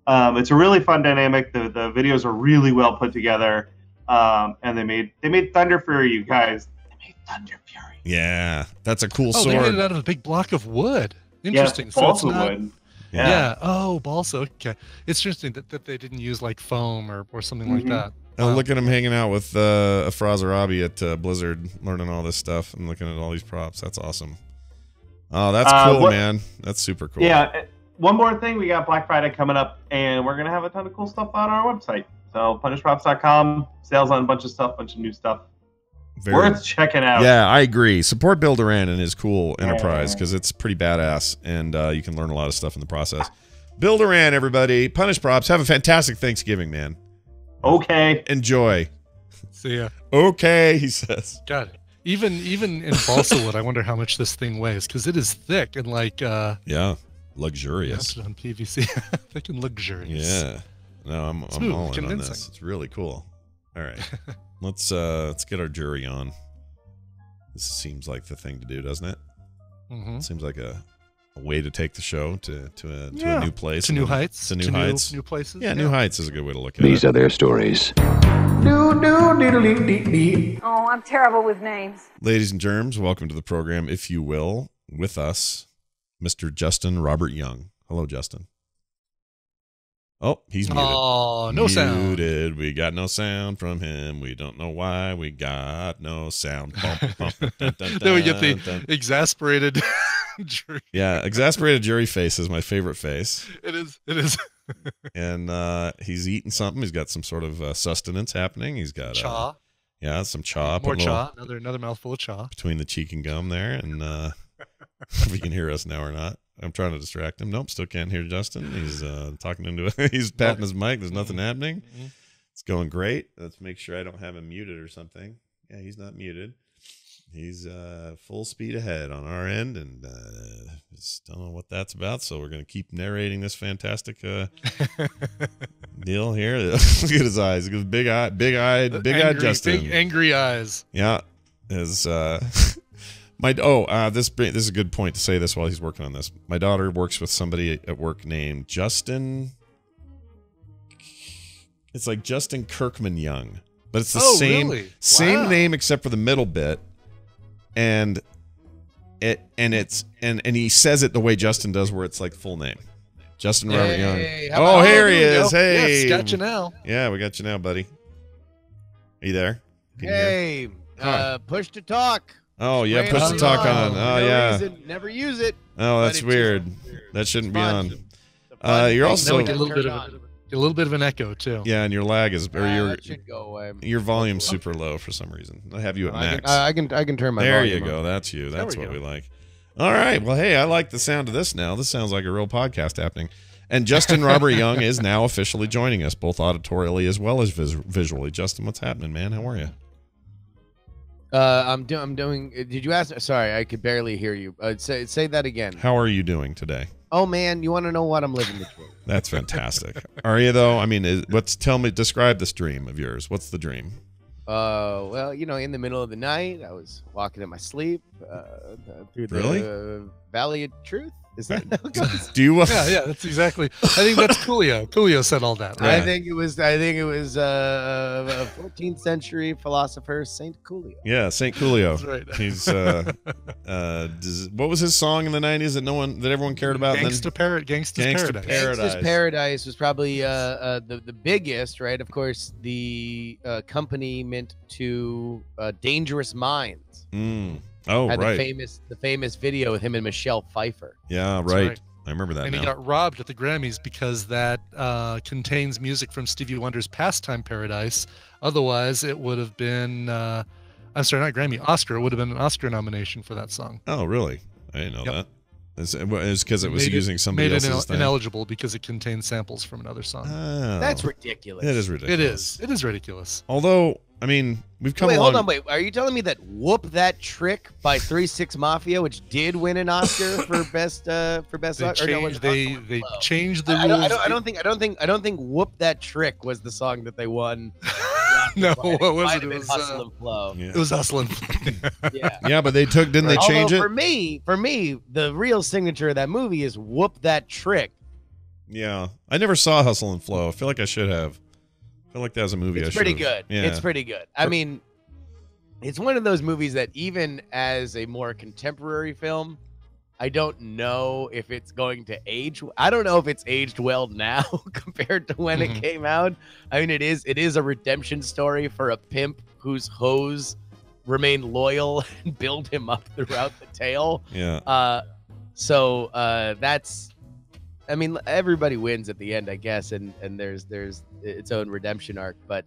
It's a really fun dynamic. The videos are really well put together, and they made Thunder Fury, you guys. They Thunder Fury. Yeah, that's a cool Oh, sword. they made it out of a big block of wood. Interesting. So it's balsa not. wood. Yeah. Oh, balsa. Okay. It's interesting that they didn't use like foam or something like that. Oh, look at him hanging out with Afraz Arabi at Blizzard, learning all this stuff and looking at all these props. That's awesome. Oh, that's cool, man. That's super cool. Yeah. One more thing, we got Black Friday coming up, and we're gonna have a ton of cool stuff on our website. So punishprops.com, sales on a bunch of stuff, bunch of new stuff. Worth checking out. Yeah, I agree. Support Bill Duran and his cool enterprise because it's pretty badass, and you can learn a lot of stuff in the process. Bill Duran, everybody. Punish Props. Have a fantastic Thanksgiving, man. Okay. Enjoy. See ya. Okay, he says. God, even in balsa wood, I wonder how much this thing weighs because it is thick and like. Yeah, luxurious. On PVC, thick and luxurious. Yeah. No, I'm all in on this. It's really cool. All right, let's get our jury on. This seems like the thing to do, doesn't it? Mm-hmm. Seems like a way to take the show to a new place, to new heights, to new heights, new places. Yeah, new heights is a good way to look at These it. are their stories. Oh, I'm terrible with names. Ladies and germs, welcome to the program, if you will, with us, Mr. Justin Robert Young. Hello, Justin. Oh, he's muted. Oh, no sound. Muted. We got no sound from him. We don't know why we got no sound. Bump, bump, dun, dun, dun, Then we get the dun. exasperated jury. Yeah, exasperated jury face is my favorite face. It is. It is. And he's eating something. He's got some sort of sustenance happening. He's got chaw. Yeah, some chaw. More chaw. Another mouthful of chaw between the cheek and gum there. And if he can hear us now or not. I'm trying to distract him. Nope, still can't hear Justin. He's talking into it. He's patting his mic. There's nothing happening. It's going great. Let's make sure I don't have him muted or something. Yeah, he's not muted. He's full speed ahead on our end, and just don't know what that's about. So we're going to keep narrating this fantastic deal here. Look at his eyes. He goes big eyed Justin. Big angry eyes. Yeah, his this is a good point to say this while he's working on this. My daughter works with somebody at work named Justin. It's like Justin Kirkman Young, but it's the same name except for the middle bit. And he says it the way Justin does, where it's like full name, Justin Robert Young. Oh, here he is. Hey, yes, got you now. Yeah, we got you now, buddy. Are you there? Hey, push to talk. Oh yeah, push to talk on. Oh yeah. Reason, never use it. Oh, that's weird. That shouldn't be on. You're also get a little bit of an echo too. Yeah, and your lag is should go away. Your volume's super low for some reason. I have you at max. I can turn my there volume you go. on. That's you. That's what we like. All right. Well, hey, I like the sound of this now. This sounds like a real podcast happening. And Justin Robert Young is now officially joining us, both auditorially as well as visually. Justin, what's happening, man? How are you? I'm doing. Did you ask? Sorry, I could barely hear you. Say that again. How are you doing today? Oh man, you want to know what? I'm living the dream. That's fantastic. Are you though? I mean, describe this dream of yours. What's the dream? Well, in the middle of the night, I was walking in my sleep through the Valley of Truth. Is that how it goes? Do you? Yeah, that's exactly. I think that's Coolio. Coolio said all that. Right? I think it was a 14th century philosopher, Saint Coolio. Yeah, Saint Coolio. That's right. He's what was his song in the 90s that everyone cared about? Gangsta's Paradise. Gangsta's Paradise was probably the biggest, right? Of course, the accompaniment to Dangerous Minds. Oh, had right. The famous video with him and Michelle Pfeiffer. Yeah, right. I remember that. And he got robbed at the Grammys because that contains music from Stevie Wonder's Pastime Paradise. Otherwise, it would have been I'm sorry, not Grammy, Oscar. It would have been an Oscar nomination for that song. Oh, really? I didn't know that. It's because it was using somebody else's thing. Ineligible because it contains samples from another song. Oh. That's ridiculous. It is ridiculous. It is ridiculous. Although, I mean, we've come along. Hold on, wait. Are you telling me that "Whoop That Trick" by 3 6 Mafia, which did win an Oscar for best song? They changed the rules. I don't think "Whoop That Trick" was the song that they won. No, what was it? It was Hustle and Flow. Yeah. It was Hustle and Flow. Yeah. Yeah, but they didn't they change it? For me, the real signature of that movie is "Whoop That Trick." Yeah, I never saw Hustle and Flow. I feel like I should have. I feel like that was a movie. It's pretty good. Yeah. It's pretty good. I mean, it's one of those movies that even as a more contemporary film, I don't know if it's going to age. I don't know if it's aged well now compared to when it came out. I mean, it is a redemption story for a pimp whose hoes remain loyal and build him up throughout the tale. Yeah. So that's, I mean, everybody wins at the end, I guess, and there's its own redemption arc, but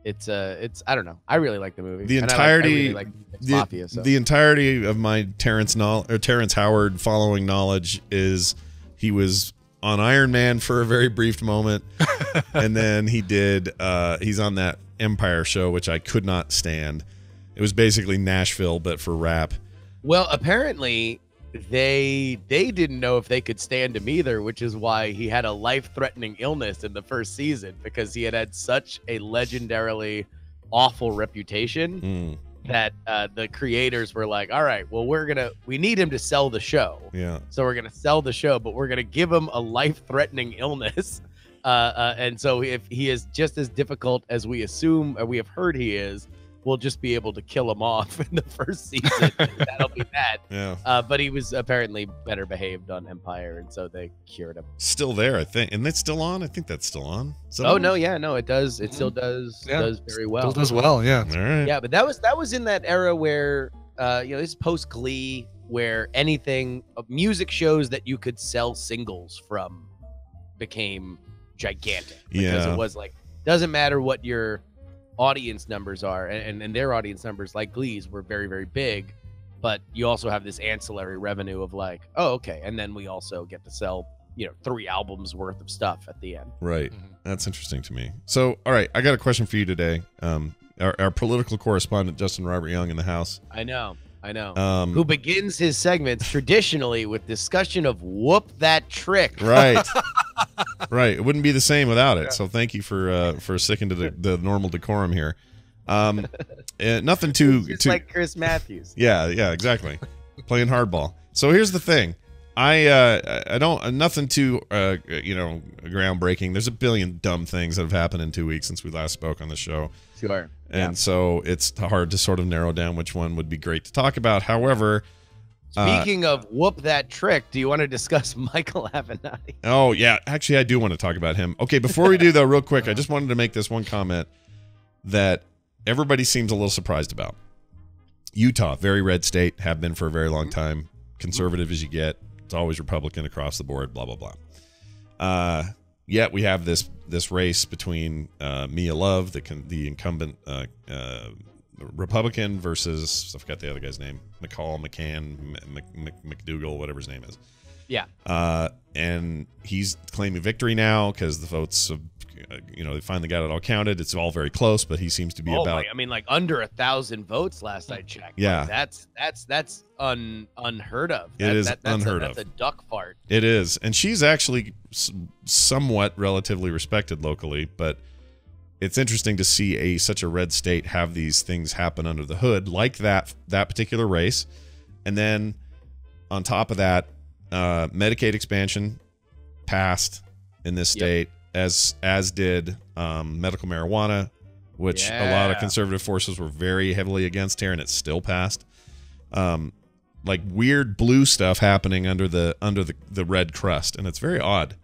it's I don't know. I really like the movie. The entirety, I really like Mafia. So. The entirety of my Terrence Howard following knowledge is he was on Iron Man for a very brief moment, and then he's on that Empire show, which I could not stand. It was basically Nashville, but for rap. Well, apparently they didn't know if they could stand him either, which is why he had a life-threatening illness in the first season, because he had such a legendarily awful reputation that the creators were like, all right, well, we need him to sell the show. Yeah. So we're going to sell the show, but we're going to give him a life-threatening illness. And so if he is just as difficult as we assume, or we have heard he is, we'll just be able to kill him off in the first season. That'll be that. Yeah. But he was apparently better behaved on Empire, and so they cured him. Still there, I think. And it's still on? I think that's still on. No, it does. It still does very well. Still does well, yeah. All right. Yeah, but that was in that era where this is post Glee, where music shows that you could sell singles from became gigantic. Because it was like, doesn't matter what your audience numbers are, and their audience numbers, like Glee's, were very, very big, but you also have this ancillary revenue of like, oh, okay, and then we also get to sell 3 albums worth of stuff at the end. Right. That's interesting to me. So, all right, I got a question for you today. Our political correspondent, Justin Robert Young, in the house. I know. Who begins his segments traditionally with discussion of whoop that trick. Right. Right. It wouldn't be the same without it. So thank you for sticking to the normal decorum here. Nothing too like Chris Matthews. Yeah, exactly. Playing hardball. So here's the thing. I don't nothing too groundbreaking. There's a billion dumb things that have happened in 2 weeks since we last spoke on the show. Sure. And so it's hard to sort of narrow down which one would be great to talk about. However, speaking of whoop that trick, do you want to discuss Michael Avenatti? Oh, yeah. Actually, I do want to talk about him. Okay, before we do, though, real quick, I just wanted to make this one comment that everybody seems a little surprised about. Utah, very red state, have been for a very long time. Conservative as you get. It's always Republican across the board, blah, blah, blah. Yet we have this race between Mia Love, the incumbent Republican, versus, I forgot the other guy's name, McCann, McDougal, whatever his name is. Yeah. And he's claiming victory now because the votes, they finally got it all counted. It's all very close, but he seems to be about. I mean, like under 1,000 votes last I checked. Yeah. Like, that's unheard of. It is unheard of. That's a duck fart. It is, and she's actually somewhat relatively respected locally, but it's interesting to see such a red state have these things happen under the hood, like that particular race, and then on top of that, Medicaid expansion passed in this state, as did medical marijuana, which a lot of conservative forces were very heavily against here, and it still passed. Like weird blue stuff happening under the red crust, and it's very odd.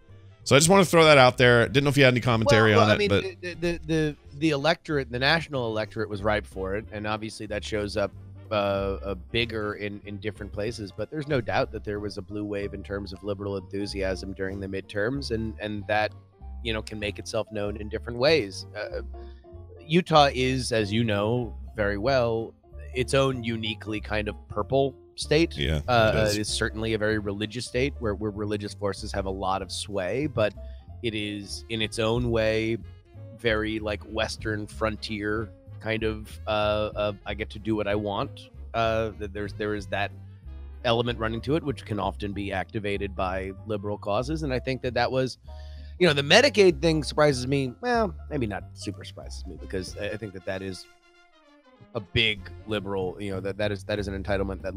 So I just want to throw that out there. Didn't know if you had any commentary on it. I mean, but the electorate, the national electorate, was ripe for it, and obviously that shows up bigger in different places. But there's no doubt that there was a blue wave in terms of liberal enthusiasm during the midterms, and that can make itself known in different ways. Utah is, as you know very well, its own uniquely kind of purple state. Yeah, it is certainly a very religious state where religious forces have a lot of sway, but it is in its own way very like Western frontier kind of I get to do what I want. There is that element running to it, which can often be activated by liberal causes, and I think that was, the Medicaid thing surprises me. Well, maybe not super surprises me, because I think that is a big liberal, that is an entitlement that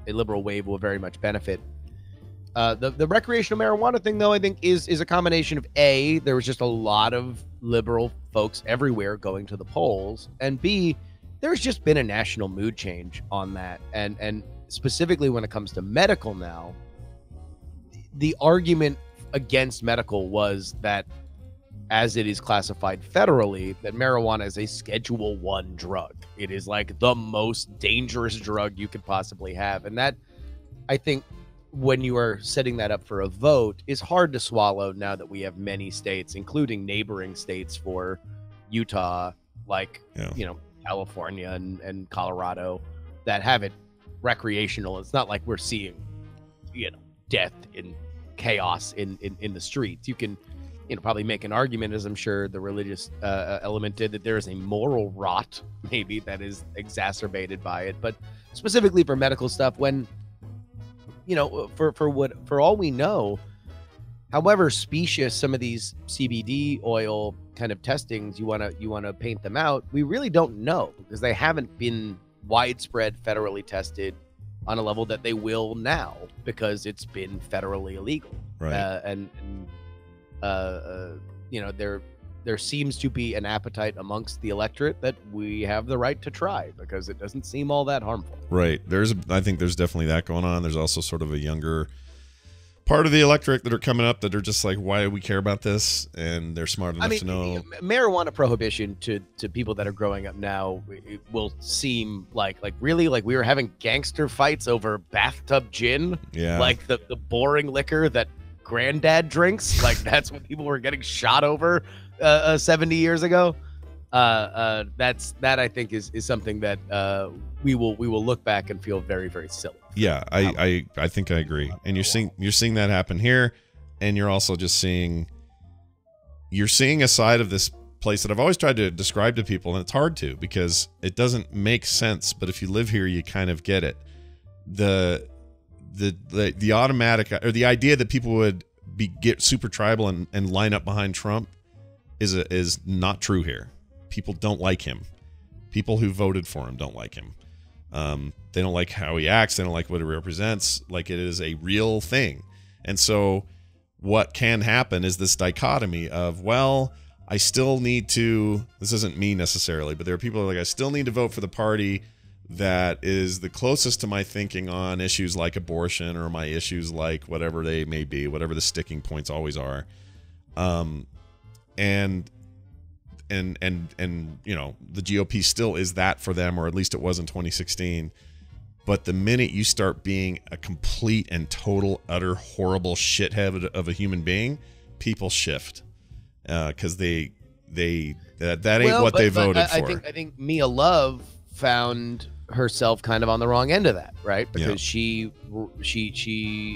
a liberal wave will very much benefit. The recreational marijuana thing, though, I think is a combination of there was just a lot of liberal folks everywhere going to the polls, and B, there's just been a national mood change on that, and specifically when it comes to medical now, the argument against medical was that as it is classified federally, that marijuana is a Schedule 1 drug. It is like the most dangerous drug you could possibly have. And that, I think, when you are setting that up for a vote, is hard to swallow now that we have many states, including neighboring states for Utah, like, California and Colorado, that have it recreational. It's not like we're seeing, death and chaos in the streets. You can probably make an argument, as I'm sure the religious element did, that there is a moral rot maybe that is exacerbated by it. But specifically for medical stuff, when for all we know, however specious some of these CBD oil kind of testings you want to paint them out, we really don't know, because they haven't been widespread federally tested on a level that they will now, because it's been federally illegal. Right. There seems to be an appetite amongst the electorate that we have the right to try, because it doesn't seem all that harmful. Right. I think there's definitely that going on. There's also sort of a younger part of the electorate that are coming up that are just like, why do we care about this? And they're smart enough to know. Marijuana prohibition to people that are growing up now, it will seem like really like we were having gangster fights over bathtub gin. Yeah. Like the boring liquor that granddad drinks. Like that's what people were getting shot over 70 years ago. That I think is something that we will look back and feel very, very silly. Yeah, I think I agree. And you're seeing that happen here, and you're also just seeing a side of this place that I've always tried to describe to people, and it's hard to, because it doesn't make sense, but if you live here you kind of get it. The automatic, or the idea that people would get super tribal and line up behind Trump is not true here. People don't like him. People who voted for him don't like him. They don't like how he acts. They don't like what he represents. Like, it is a real thing. And so what can happen is this dichotomy of, well, I still need to, this isn't me necessarily, but there are people who are like, I still need to vote for the party that is the closest to my thinking on issues like abortion, or my issues like whatever they may be, whatever the sticking points always are. And the GOP still is that for them, or at least it was in 2016. But the minute you start being a complete and total, utter, horrible shithead of a human being, people shift, because that ain't what they voted for. I think Mia Love found herself kind of on the wrong end of that, right? Because she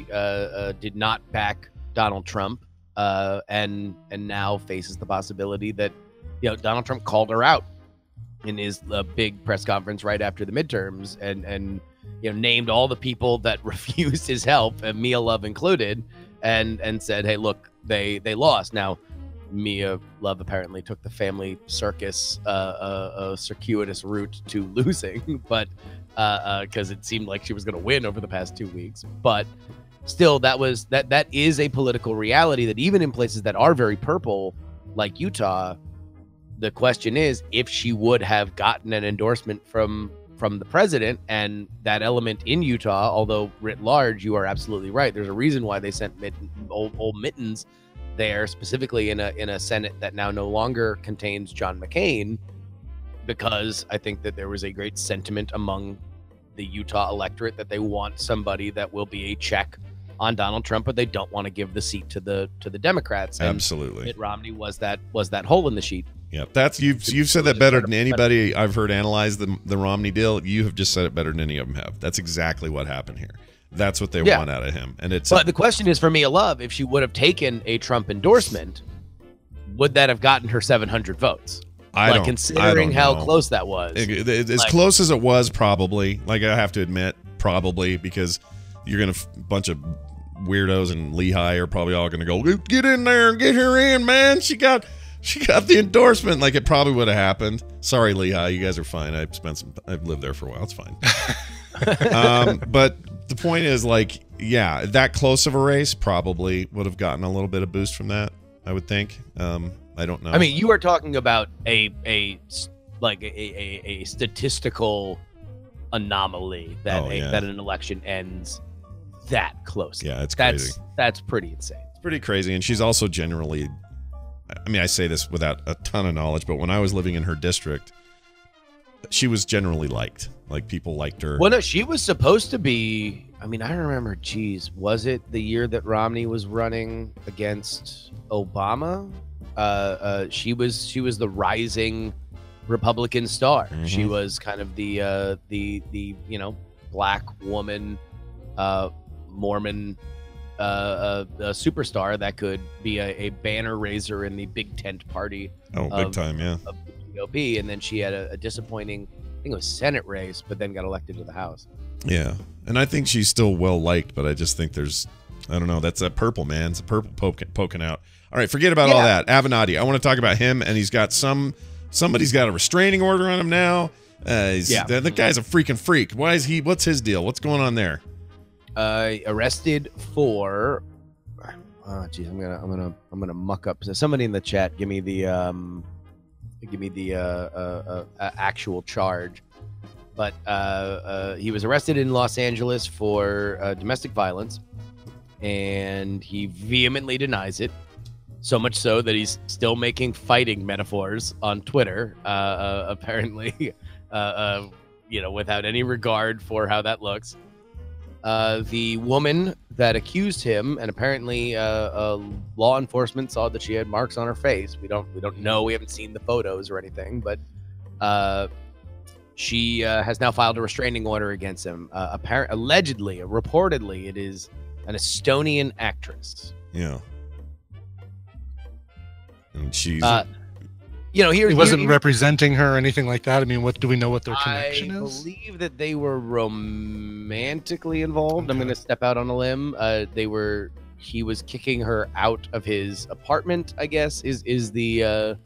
did not back Donald Trump, and now faces the possibility that Donald Trump called her out in his big press conference right after the midterms, and named all the people that refused his help, and Mia Love included, and said, hey, look, they lost. Now, Mia Love apparently took the family circus a circuitous route to losing, but because it seemed like she was going to win over the past 2 weeks. But still, that is a political reality, that even in places that are very purple, like Utah, the question is if she would have gotten an endorsement from the president. And that element in Utah, although writ large, you are absolutely right, there's a reason why they sent old Mittens there, specifically in a Senate that now no longer contains John McCain, because I think that there was a great sentiment among the Utah electorate that they want somebody that will be a check on Donald Trump, but they don't want to give the seat to the Democrats. And absolutely, Mitt Romney was that hole in the sheet. Yeah, that's you've said that better than anybody I've heard analyze the Romney deal. You have just said it better than any of them have. That's exactly what happened here. That's what they want out of him. And it's. But the question is, for Mia Love, if she would have taken a Trump endorsement, would that have gotten her 700 votes? Considering how close that was. As close as it was, probably. Like, I have to admit, probably, because you're going to, a bunch of weirdos in Lehigh are probably all going to go, get in there and get her in, man. She got the endorsement. Like, it probably would have happened. Sorry, Lehigh, you guys are fine. I've lived there for a while. It's fine. But the point is, like, that close of a race probably would have gotten a little bit of boost from that, I would think. I don't know. I mean, you are talking about a statistical anomaly that that an election ends that close. Yeah, it's crazy. That's pretty insane. It's pretty crazy, and she's also generally. I mean, I say this without a ton of knowledge, but when I was living in her district, she was generally liked. Like, people liked her. Well, no, she was supposed to be. I mean, I remember. Geez, was it the year that Romney was running against Obama? She was the rising Republican star. Mm-hmm. She was kind of the black woman, Mormon, superstar that could be a banner raiser in the big tent party. Oh, big time, yeah. Of the GOP, and then she had a disappointing, I think it was Senate race, but then got elected to the House. Yeah, and I think she's still well liked, but I just think there's, I don't know, that's that purple, man. It's a purple poking out. All right, forget about all that. Avenatti, I want to talk about him, and he's got somebody's got a restraining order on him now. The guy's a freaking freak. Why is he? What's his deal? What's going on there? Arrested for. Oh, geez, I'm gonna muck up. So somebody in the chat, give me the actual charge. But he was arrested in Los Angeles for domestic violence, and he vehemently denies it. So much so that he's still making fighting metaphors on Twitter, apparently, without any regard for how that looks. The woman that accused him, and apparently law enforcement saw that she had marks on her face. We don't know. We haven't seen the photos or anything, but she has now filed a restraining order against him. Reportedly, it is an Estonian actress. Yeah. And she's, he wasn't representing her or anything like that. I mean, what do we know what their connection is? I believe that they were romantically involved. Okay. I'm going to step out on a limb. He was kicking her out of his apartment, I guess, is the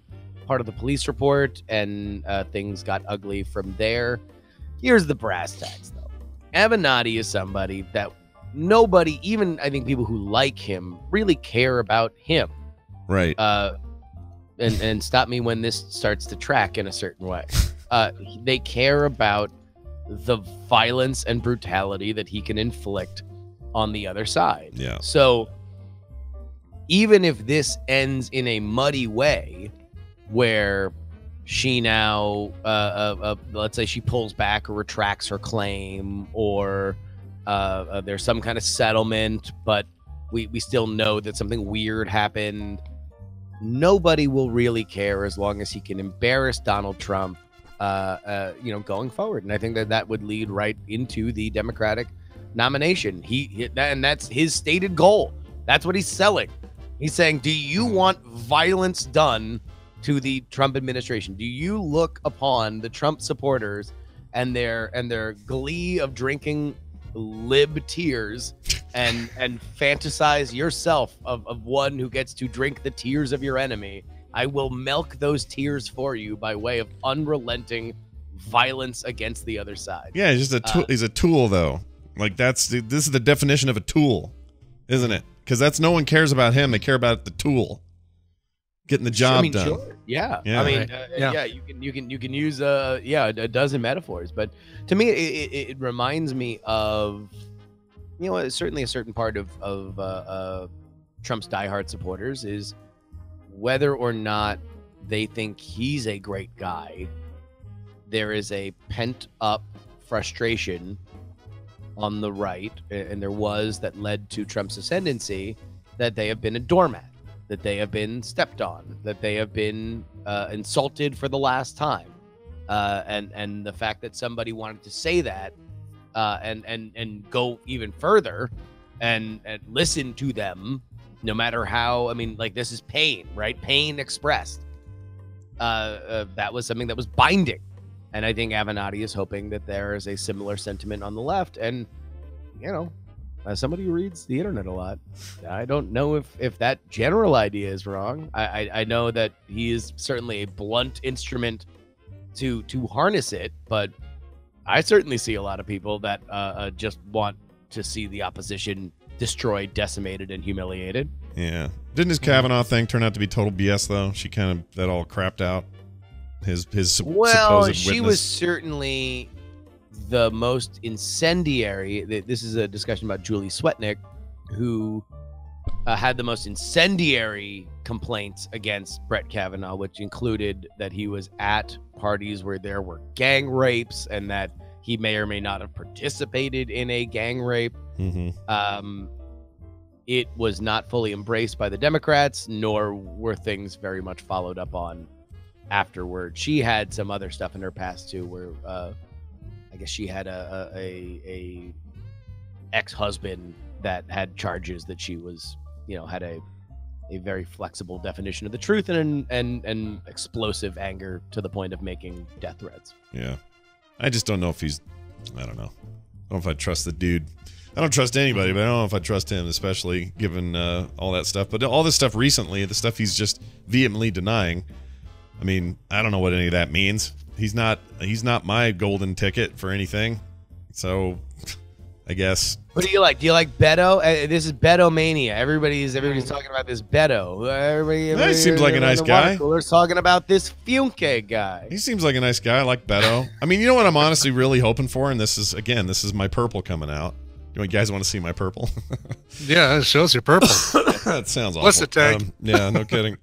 part of the police report, and things got ugly from there. Here's the brass tacks, though. Avenatti is somebody that nobody, even I think people who like him, really care about him. Right. And stop me when this starts to track in a certain way. They care about the violence and brutality that he can inflict on the other side. Yeah. So even if this ends in a muddy way, where she now, let's say she pulls back or retracts her claim, or there's some kind of settlement, but we still know that something weird happened. Nobody will really care as long as he can embarrass Donald Trump, going forward. And I think that would lead right into the Democratic nomination. And that's his stated goal. That's what he's selling. He's saying, do you want violence done to the Trump administration? Do you look upon the Trump supporters and their glee of drinking lib tears and fantasize yourself of one who gets to drink the tears of your enemy? I will milk those tears for you by way of unrelenting violence against the other side. Yeah, he's just he's a tool, though. Like, this is the definition of a tool, isn't it? Because no one cares about him. They care about the tool getting the job done. Sure. Yeah. I mean, you can use a dozen metaphors, but to me, it reminds me of, certainly a certain part of Trump's diehard supporters is whether or not they think he's a great guy. There is a pent up frustration on the right, and there was, that led to Trump's ascendancy, that they have been a doormat, that they have been stepped on, that they have been insulted for the last time, and the fact that somebody wanted to say that and go even further and listen to them, no matter how. I mean, like, this is pain, right? Pain expressed. That was something that was binding, and I think Avenatti is hoping that there is a similar sentiment on the left. And as somebody who reads the internet a lot, I don't know if that general idea is wrong. I know that he is certainly a blunt instrument to harness it, but I certainly see a lot of people that just want to see the opposition destroyed, decimated, and humiliated. Yeah. Didn't his Kavanaugh thing turn out to be total BS though? She kind of that all crapped out. His supposed she witness. was certainly the most incendiary. This is a discussion about Julie Swetnick, who had the most incendiary complaints against Brett Kavanaugh, which included that he was at parties where there were gang rapes and that he may or may not have participated in a gang rape. It was not fully embraced by the Democrats, nor were things very much followed up on afterward. She had some other stuff in her past too, where I guess she had a ex-husband that had charges that she was, had a very flexible definition of the truth and explosive anger to the point of making death threats. Yeah. I just don't know if he's, I don't know. I don't know if I trust the dude. I don't trust anybody, but I don't know if I trust him, especially given all that stuff. But all this stuff recently, the stuff he's just vehemently denying, I mean, I don't know what any of that means. He's not my golden ticket for anything. So, I guess. What do you like? Do you like Beto? This is Beto mania. Everybody's talking about this Beto. He seems like a nice guy. We're talking about this Funke guy. He seems like a nice guy. I like Beto. I mean, you know what I'm honestly really hoping for, and this is my purple coming out. You guys want to see my purple? Yeah, it shows your purple. That sounds awful. What's the tag? Yeah, no kidding.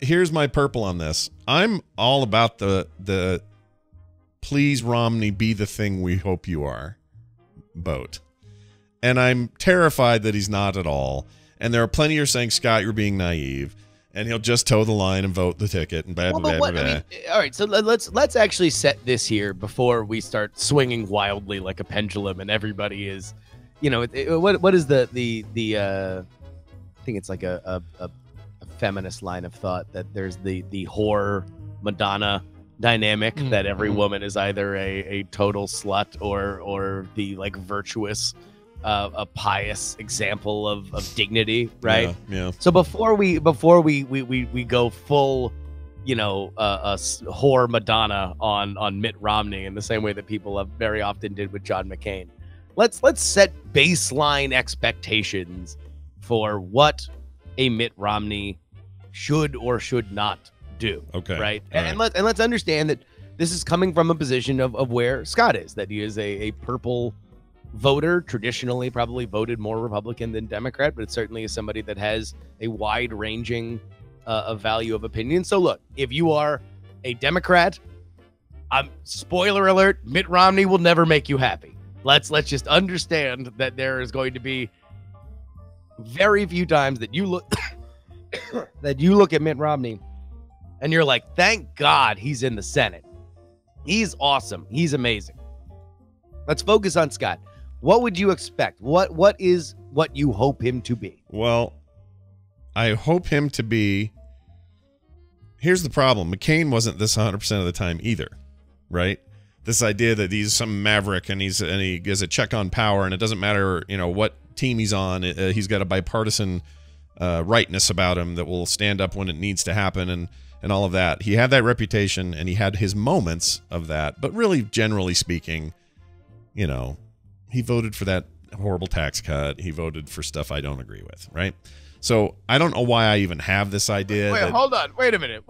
Here's my purple on this. I'm all about the please Romney be the thing we hope you are vote. And I'm terrified that he's not at all. And there are plenty who are saying, Scott, you're being naive. And he'll just toe the line and vote the ticket and blah, blah, blah, blah. All right, so let's actually set this here before we start swinging wildly like a pendulum and everybody is, what is the I think it's like a feminist line of thought that there's the whore Madonna dynamic that every woman is either a total slut or the like virtuous a pious example of dignity, right? Yeah. So before we go full, a whore Madonna on Mitt Romney in the same way that people have very often did with John McCain, let's set baseline expectations for what a Mitt Romney should or should not do. Okay. Right. And let's understand that this is coming from a position of where Scott is, that he is a purple voter, traditionally probably voted more Republican than Democrat, but it certainly is somebody that has a wide-ranging value of opinion. So look, if you are a Democrat, spoiler alert, Mitt Romney will never make you happy. Let's just understand that there is going to be very few times that you look at Mitt Romney and you're like, thank God he's in the Senate. He's awesome. He's amazing. Let's focus on Scott. What would you expect? What is what you hope him to be? Well, I hope him to be. Here's the problem. McCain wasn't this 100% of the time either, right? This idea that he's some maverick and he has a check on power and it doesn't matter, what team he's on. He's got a bipartisan rightness about him that will stand up when it needs to happen and all of that. He had that reputation and he had his moments of that, but really, generally speaking, he voted for that horrible tax cut. He voted for stuff I don't agree with, right? So I don't know why I even have this idea. Hold on. Wait a minute.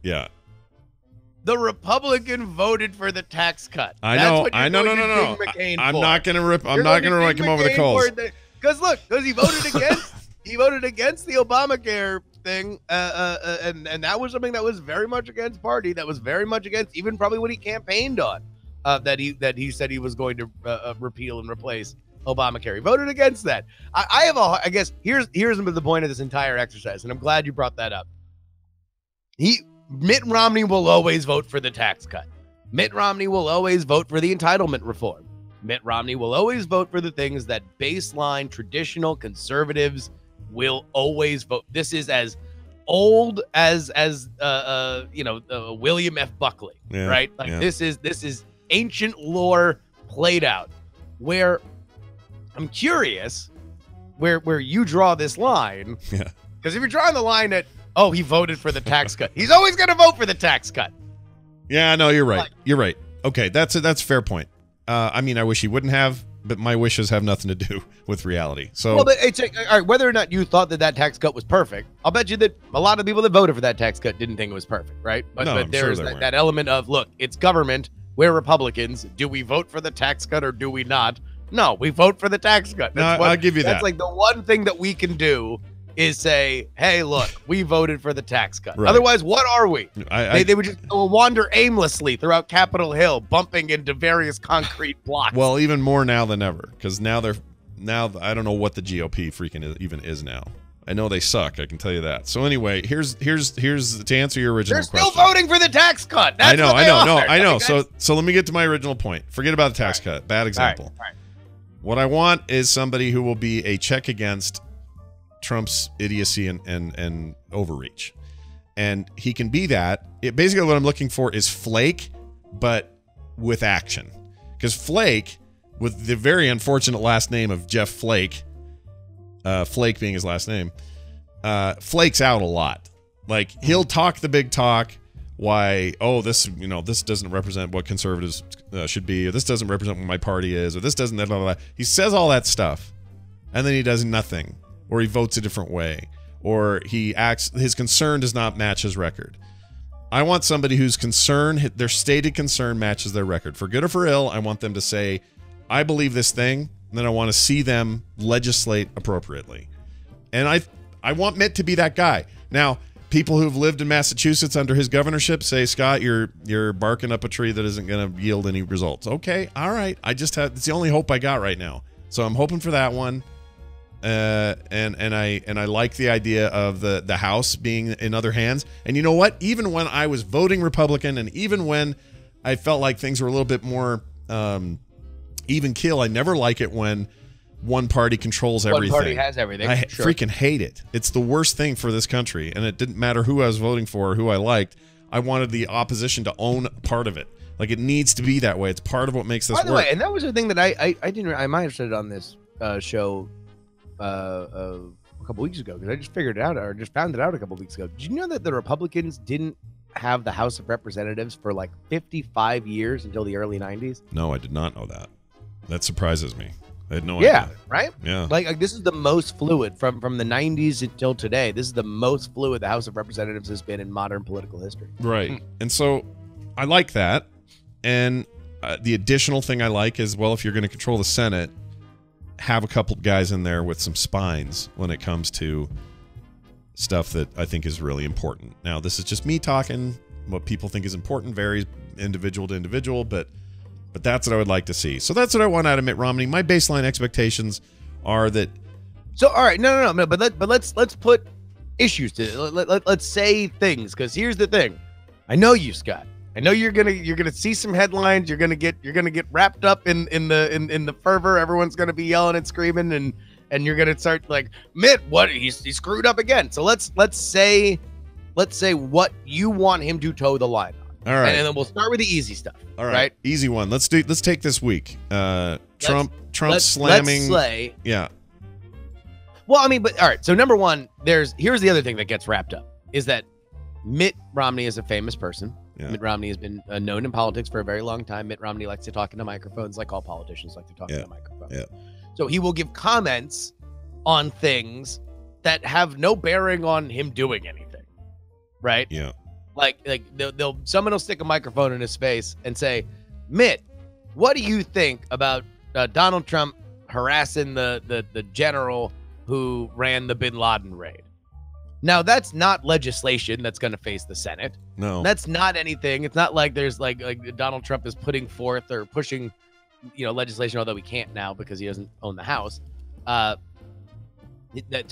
Yeah. The Republican voted for the tax cut. I know. No. I'm not going to rip. I'm not going to rip him over the coals. Because he voted against the Obamacare thing, and that was something that was very much against party. That was very much against even probably what he campaigned on. That he said he was going to repeal and replace Obamacare. He voted against that. I guess here's the point of this entire exercise, and I'm glad you brought that up. Mitt Romney will always vote for the tax cut. Mitt Romney will always vote for the entitlement reform. Mitt Romney will always vote for the things that baseline traditional conservatives will always vote. This is as old as William F. Buckley, right? This is ancient lore played out. Where I'm curious where you draw this line. Yeah. Because if you're drawing the line at, he voted for the tax cut, he's always going to vote for the tax cut. Yeah, no, you're right. You're right. Okay, that's a fair point. I mean, I wish he wouldn't have, but my wishes have nothing to do with reality. So, well, but it's all right, whether or not you thought that tax cut was perfect, I'll bet you that a lot of people that voted for that tax cut didn't think it was perfect, right? But, No, but I'm there's sure they that element of, look, it's government. We're Republicans. Do we vote for the tax cut or do we not? No, we vote for the tax cut. No, I'll give you that. That's like the one thing that we can do is say, hey, look, we voted for the tax cut. Right. Otherwise, what are we? I They would just wander aimlessly throughout Capitol Hill, bumping into various concrete blocks. well, even more now than ever, because now I don't know what the GOP freaking even is now. I know they suck. I can tell you that. So anyway, here's to answer your original They're question. still voting for the tax cut. That's I know. what they are. I know. Okay, So let me get to my original point. Forget about the tax cut. Bad example. All right. What I want is somebody who will be a check against Trump's idiocy and overreach. And he can be that. Basically what I'm looking for is Flake, but with action. Because Flake, with the very unfortunate last name of Jeff Flake, Flake being his last name, flakes out a lot. Like, he'll talk the big talk, why, this doesn't represent what conservatives should be, or this doesn't represent what my party is, or this doesn't, blah, blah, blah. He says all that stuff, and then he does nothing, or he votes a different way, or his concern does not match his record. I want somebody whose concern, their stated concern, matches their record. For good or for ill, I want them to say, I believe this thing, and then I want to see them legislate appropriately. And I want Mitt to be that guy. Now, people who've lived in Massachusetts under his governorship say, Scott, you're barking up a tree that isn't going to yield any results. Okay, all right. It's the only hope I got right now. So I'm hoping for that one. And I like the idea of the House being in other hands. And you know what? Even when I was voting Republican, and even when I felt like things were a little bit more even kill, I never like it when one party controls everything. One party has everything. I Sure. freaking hate it. It's the worst thing for this country. And it didn't matter who I was voting for or who I liked. I wanted the opposition to own part of it. Like, it needs to be that way. It's part of what makes this By the work. way, and that was the thing that I might have said it on this show a couple weeks ago, because I just figured it out, or just found it out a couple weeks ago. Did you know that the Republicans didn't have the House of Representatives for like 55 years until the early 90s? No, I did not know that. That surprises me. I had no Yeah, idea. right? Yeah. Like this is the most fluid from the 90s until today. This is the most fluid the House of Representatives has been in modern political history. Right. And so I like that. And the additional thing I like is, well, if you're going to control the Senate, have a couple guys in there with some spines when it comes to stuff that I think is really important. Now, this is just me talking. What people think is important varies individual to individual, but that's what I would like to see. So that's what I want out of Mitt Romney. My baseline expectations are that. So, all right, no, but let's put issues to it. Let's say things, because here's the thing. I know you, Scott. I know you're gonna see some headlines. You're gonna get wrapped up in the fervor. Everyone's gonna be yelling and screaming, and you're gonna start like, Mitt, what he screwed up again. So let's say what you want him to toe the line on. All right, and then we'll start with the easy stuff. All right? Easy one. Let's take this week. Trump slamming. Yeah. Well, I mean, but all right. So number one, here's the other thing that gets wrapped up is that Mitt Romney is a famous person. Yeah. Mitt Romney has been known in politics for a very long time. Mitt Romney likes to talk into microphones, like all politicians like to talk into microphones. Yeah. So he will give comments on things that have no bearing on him doing anything, right? Yeah. Like someone will stick a microphone in his face and say, Mitt, what do you think about Donald Trump harassing the general who ran the Bin Laden raid? Now, that's not legislation that's going to face the Senate. No. That's not anything. It's not like there's like Donald Trump is putting forth or pushing, legislation, although he can't now because he doesn't own the House, to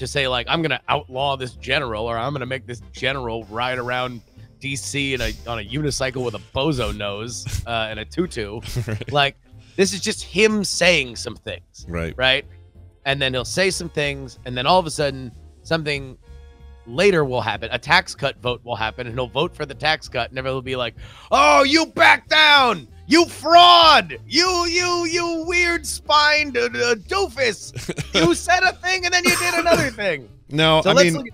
say like, I'm going to outlaw this general, or I'm going to make this general ride around DC on a unicycle with a bozo nose and a tutu. Right. Like, this is just him saying some things. Right. And then he'll say some things, and then all of a sudden something later will happen. A tax cut vote will happen, and he'll vote for the tax cut, and everyone will be like, oh, you back down, you fraud, you weird spined doofus, you said a thing and then you did another thing. No, so I mean,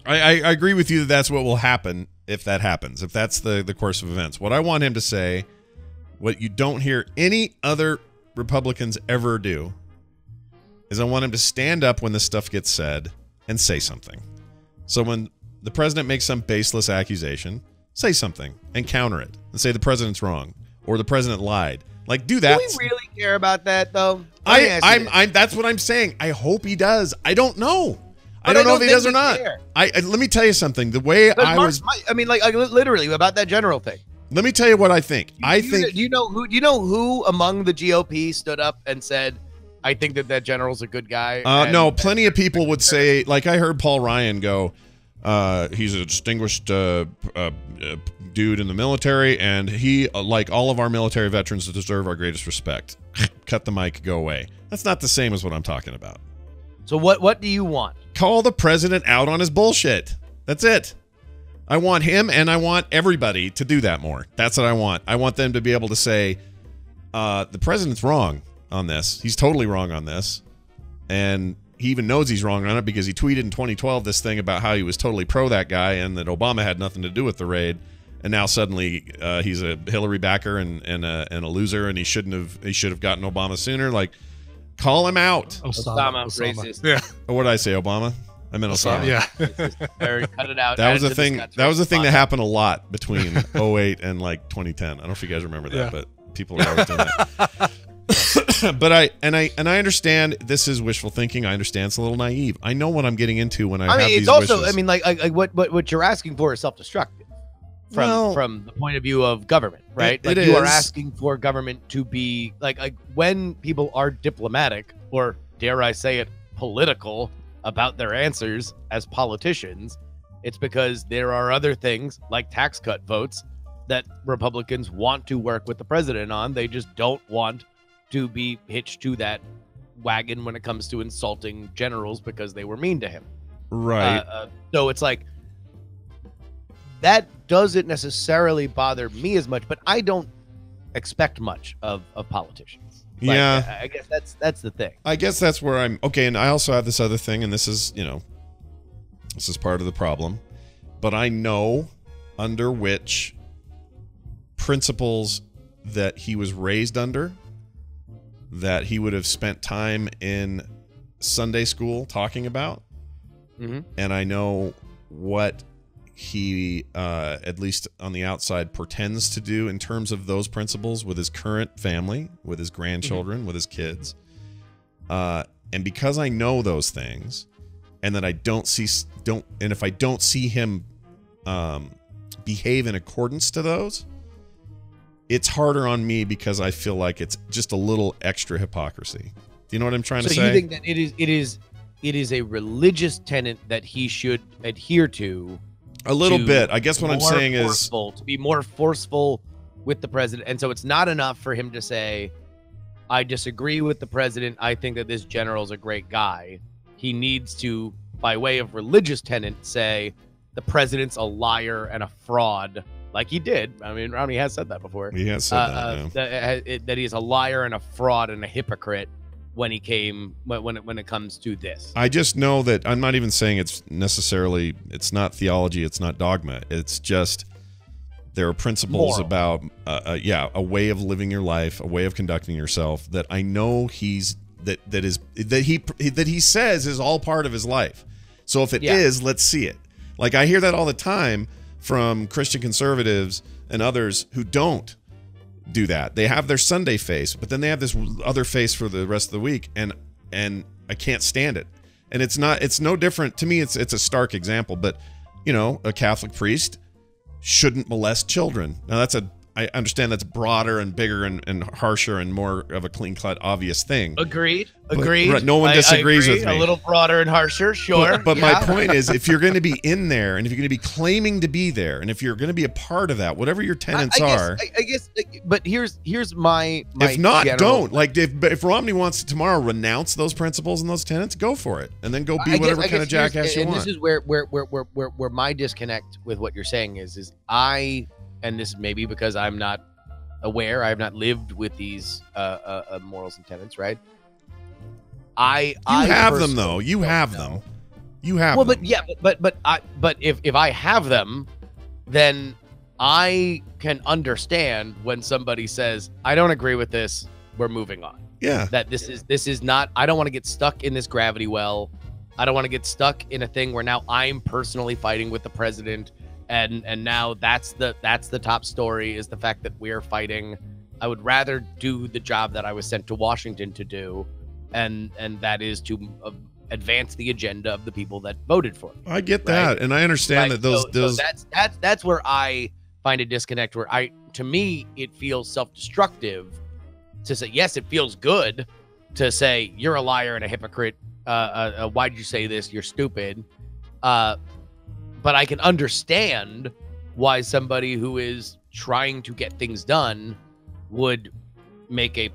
I agree with you that that's what will happen if that happens, if that's the course of events. What I want him to say, what you don't hear any other Republicans ever do is I want him to stand up when this stuff gets said and say something. So when the president makes some baseless accusation, say something and counter it and say the president's wrong or the president lied. Like, do that. Do we really care about that, though? That's what I'm saying. I hope he does. I don't know. I don't know if he does or not. Let me tell you something. The way literally about that general thing. Let me tell you what I think. Do you know who among the GOP stood up and said, "I think that general's a good guy"? No, plenty of people would say. Like I heard Paul Ryan go. He's a distinguished dude in the military, and he, like all of our military veterans, deserve our greatest respect. Cut the mic, go away. That's not the same as what I'm talking about. So what do you want? Call the president out on his bullshit. That's it. I want him and I want everybody to do that more. That's what I want. I want them to be able to say, the president's wrong on this. He's totally wrong on this. And he even knows he's wrong on it because he tweeted in 2012 this thing about how he was totally pro that guy and that Obama had nothing to do with the raid. And now suddenly he's a Hillary backer and a loser, and he should have gotten Obama sooner. Like, call him out. Osama. Racist. Yeah. Or what did I say, Obama? I meant Osama. Yeah. Cut it out. That was a thing. That was the thing that happened a lot between 08 and like 2010. I don't know if you guys remember that, but people are always doing that. But I understand this is wishful thinking. I understand it's a little naive. I know what I'm getting into when I have these it's also. wishes. I mean, like what you're asking for is self-destructive from the point of view of government, right? It you are is. asking for government to be like when people are diplomatic or dare I say it, political about their answers as politicians. It's because there are other things like tax cut votes that Republicans want to work with the president on. They just don't want to be hitched to that wagon when it comes to insulting generals because they were mean to him. Right. So it's like that doesn't necessarily bother me as much, but I don't expect much of politicians. Like, yeah. I guess that's the thing. I guess that's where I'm okay. And I also have this other thing, and this is part of the problem, but I know under which principles that he was raised under, that he would have spent time in Sunday school talking about. Mm-hmm. And I know what he, at least on the outside, pretends to do in terms of those principles with his current family, with his grandchildren, with his kids. And because I know those things, and that I and if I don't see him behave in accordance to those, it's harder on me because I feel like it's just a little extra hypocrisy. Do you know what I'm trying to say? So you think that it is a religious tenet that he should adhere to? A little bit. I guess what I'm saying is to be more forceful with the president. And so it's not enough for him to say, I disagree with the president. I think that this general's a great guy. He needs to, by way of religious tenet, say the president's a liar and a fraud, like he did. I mean, Romney has said that before. He has said that he is a liar and a fraud and a hypocrite when it comes to this. I just know that I'm not even saying it's not theology, it's not dogma. It's just there are principles about a way of living your life, a way of conducting yourself that I know he says is all part of his life. So if it is, let's see it. Like I hear that all the time from Christian conservatives and others who don't do that. They have their Sunday face, but then they have this other face for the rest of the week, and I can't stand it. And it's no different to me. It's a stark example, but a Catholic priest shouldn't molest children. Now I understand that's broader and bigger and harsher and more of a clean-cut, obvious thing. Agreed. Right, no one disagrees with me. A little broader and harsher, sure. But my point is, if you're going to be in there, and if you're going to be claiming to be there, and if you're going to be a part of that, whatever your tenets are, I guess. But here's my. If not, general, don't. Like if Romney wants to tomorrow renounce those principles and those tenets, go for it, and then go be whatever kind of jackass you want. And this is where my disconnect with what you're saying is and this is maybe because I'm not aware, I have not lived with these morals and tenets, right? You have them though. You have them. But if I have them, then I can understand when somebody says, I don't agree with this, we're moving on. Yeah. That this is not. I don't want to get stuck in this gravity well. I don't want to get stuck in a thing where now I'm personally fighting with the president, and now that's the top story is the fact that we're fighting. I would rather do the job that I was sent to Washington to do, and that is to advance the agenda of the people that voted for me. I get that, and I understand that those. So that's where I find a disconnect. Where to me it feels self-destructive to say yes, it feels good to say you're a liar and a hypocrite. Why did you say this? You're stupid. But I can understand why somebody who is trying to get things done would make a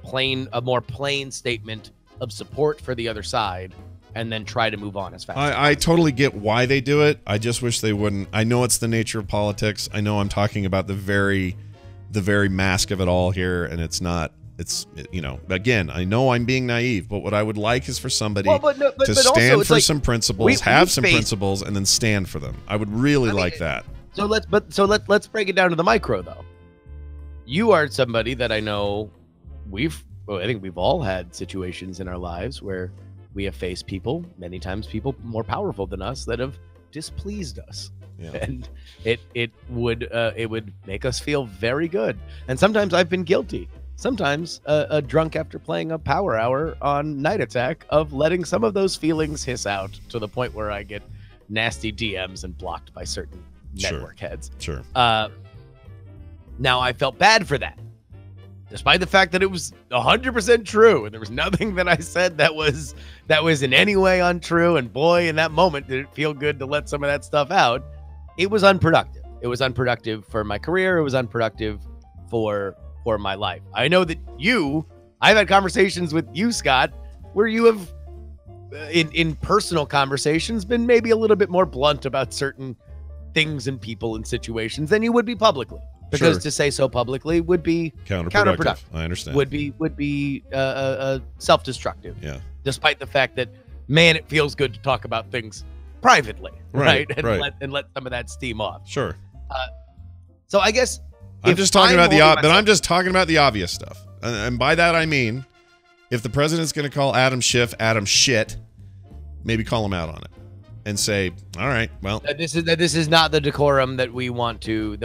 more plain statement of support for the other side and then try to move on as fast as possible. I totally get why they do it. I just wish they wouldn't. I know it's the nature of politics. I know I'm talking about the very mask of it all here, and it's not. It's, again, I know I'm being naive, but what I would like is for somebody to stand for some principles, have some principles, and then stand for them. I would really like that. So let's break it down to the micro, though. You are somebody that I know I think we've all had situations in our lives where we have faced people, many times people more powerful than us, that have displeased us. Yeah. And it would make us feel very good. And sometimes I've been guilty. Sometimes a drunk after playing a power hour on Night Attack of letting some of those feelings hiss out to the point where I get nasty DMs and blocked by certain network heads. Sure. Now I felt bad for that, despite the fact that it was 100% true and there was nothing that I said that was in any way untrue. And boy, in that moment, did it feel good to let some of that stuff out. It was unproductive. It was unproductive for my career. It was unproductive for my life. I know that I've had conversations with you, Scott, where you have, in personal conversations, been maybe a little bit more blunt about certain things and people and situations than you would be publicly. Because to say so publicly would be counterproductive. I understand. Would be self-destructive. Yeah. Despite the fact that, man, it feels good to talk about things privately, right? And let some of that steam off. Sure. So I guess I'm just talking about I'm just talking about the obvious stuff, and by that I mean, if the president's going to call Adam Schiff Adam shit, maybe call him out on it. And say, all right, well, this is not the decorum that we want to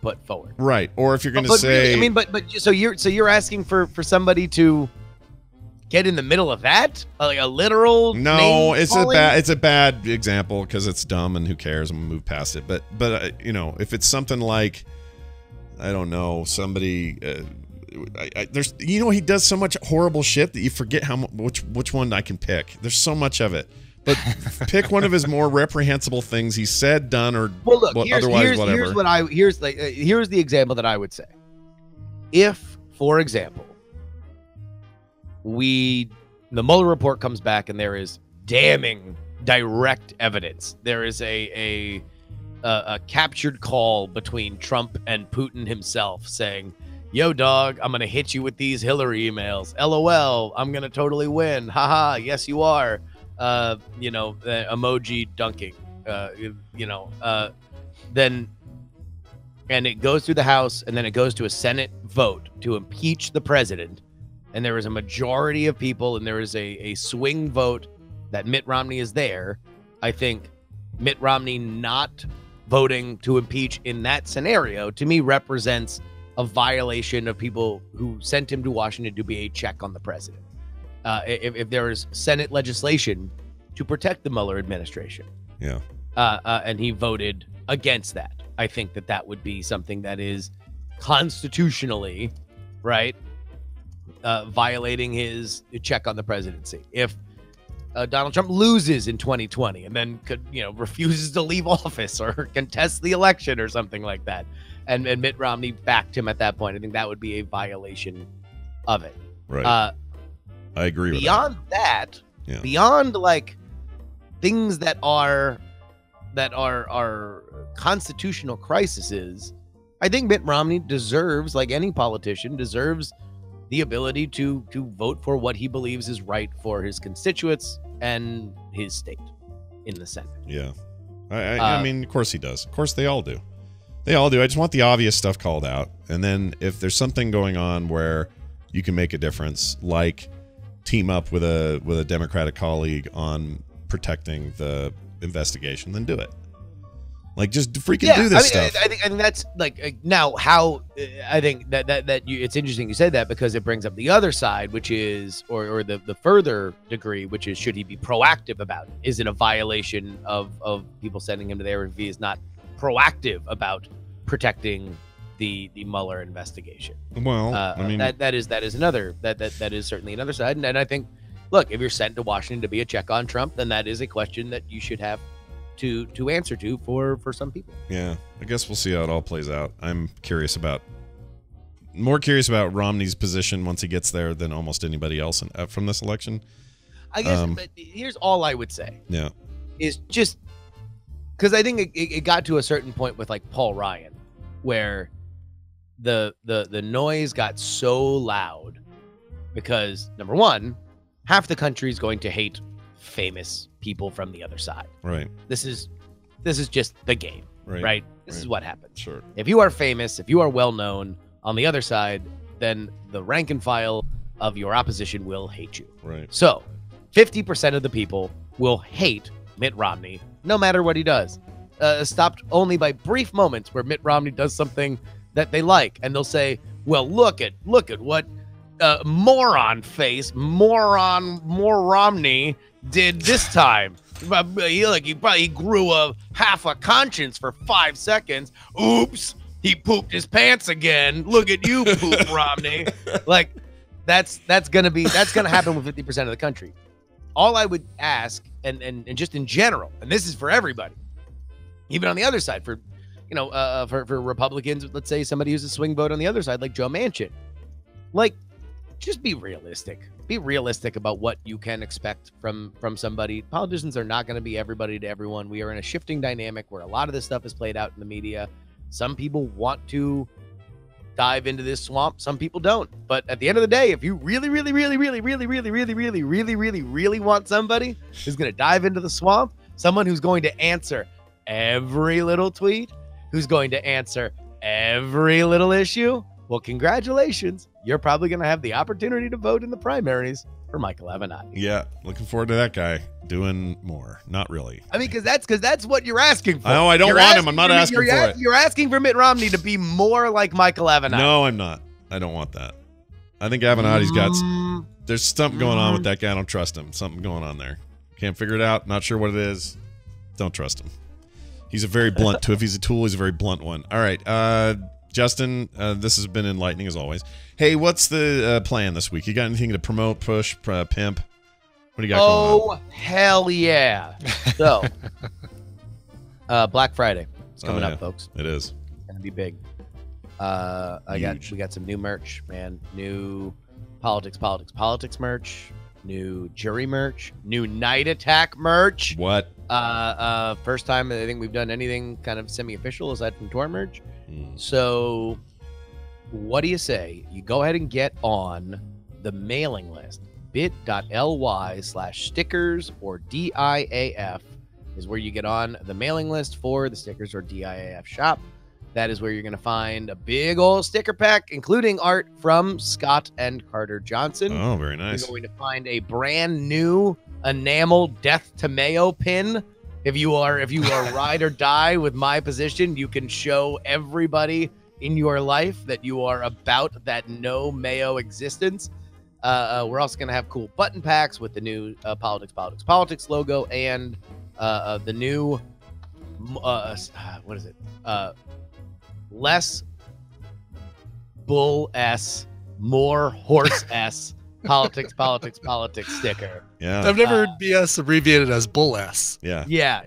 put forward, right? Or if you're going to say, really, but so you're asking for somebody to get in the middle of that, like a literal. No, it's a bad example because it's dumb and who cares? I'm gonna move past it. But if it's something like, I don't know, somebody. There's he does so much horrible shit that you forget which one I can pick. There's so much of it. But pick one of his more reprehensible things he said, done, or otherwise whatever. Here's the example that I would say. If, for example, the Mueller report comes back and there is damning direct evidence, there is a captured call between Trump and Putin himself saying, "Yo, dog, I'm gonna hit you with these Hillary emails. LOL, I'm gonna totally win. Haha, yes you are." The emoji dunking, then, and it goes through the House and then it goes to a Senate vote to impeach the president. And there is a majority of people and there is a swing vote that Mitt Romney is there. I think Mitt Romney not voting to impeach in that scenario, to me, represents a violation of people who sent him to Washington to be a check on the president. If there is Senate legislation to protect the Mueller administration, and he voted against that, I think that would be something that is constitutionally, right, violating his check on the presidency. If Donald Trump loses in 2020 and then refuses to leave office or contests the election or something like that, and Mitt Romney backed him at that point, I think that would be a violation of it. Right. I agree with that. Beyond like things that are constitutional crises, I think Mitt Romney deserves, like any politician, deserves the ability to vote for what he believes is right for his constituents and his state in the Senate. Yeah. I mean, of course he does. Of course they all do. They all do. I just want the obvious stuff called out. And then if there's something going on where you can make a difference, like team up with a Democratic colleague on protecting the investigation, then do it. Like, just freaking do this stuff. I think that's like now how I think that it's interesting you said that, because it brings up the other side, which is or the further degree, which is, should he be proactive about it? Is it a violation of people sending him to there if he is not proactive about protecting the Mueller investigation? Well, I mean, that is another that is certainly another side, and I think, look, if you're sent to Washington to be a check on Trump, then that is a question that you should have to answer to for some people. Yeah, I guess we'll see how it all plays out. I'm more curious about Romney's position once he gets there than almost anybody else from this election. I guess, but here's all I would say. Yeah, is just because I think it got to a certain point with like Paul Ryan, where the noise got so loud because, number one, half the country is going to hate famous people from the other side. Right. This is just the game. Right. This is what happens. Sure. If you are famous, if you are well known on the other side, then the rank and file of your opposition will hate you. Right. So 50% of the people will hate Mitt Romney no matter what he does. Stopped only by brief moments where Mitt Romney does something that they like, and they'll say, well, look at what moron Romney did this time. He grew a half a conscience for 5 seconds. Oops, he pooped his pants again. Look at you, poop Romney. Like, that's gonna happen with 50% of the country. All I would ask, and just in general, and this is for everybody, even on the other side, for Republicans, let's say somebody who's a swing vote on the other side, like Joe Manchin, like, just be realistic. Be realistic about what you can expect from somebody. Politicians are not going to be everybody to everyone. We are in a shifting dynamic where a lot of this stuff is played out in the media. Some people want to dive into this swamp. Some people don't. But at the end of the day, if you really want somebody who's going to dive into the swamp, someone who's going to answer every little tweet, who's going to answer every little issue, well, congratulations. You're probably going to have the opportunity to vote in the primaries for Michael Avenatti. Yeah, looking forward to that guy doing more. Not really. I mean, because that's what you're asking for. No, I don't want him. I'm not asking for it. You're asking for Mitt Romney to be more like Michael Avenatti. No, I'm not. I don't want that. I think Avenatti's got... There's something going on with that guy. I don't trust him. Something going on there. Can't figure it out. Not sure what it is. Don't trust him. He's a very blunt... If he's a tool, he's a very blunt one. All right. Justin, this has been enlightening as always. Hey, what's the plan this week? You got anything to promote, push, pimp? What do you got going on? Oh, hell yeah. So, Black Friday. It's coming up, folks. It is. It's going to be big. We got some new merch, man. New politics merch. New jury merch. New Night Attack merch. What? First time I think we've done anything kind of semi-official aside from tour merch. So what do you say? You go ahead and get on the mailing list. bit.ly/stickers or DIAF is where you get on the mailing list for the stickers or DIAF shop. That is where you're going to find a big old sticker pack, including art from Scott and Carter Johnson. Oh, very nice. You're going to find a brand new enamel Death to Mayo pin. If you are ride or die with my position, you can show everybody in your life that you are about that no Mayo existence. We're also going to have cool button packs with the new politics logo and the new what is it? Less bull s, more horse s. Politics sticker. Yeah. I've never heard BS abbreviated as bull S. Yeah. Yeah.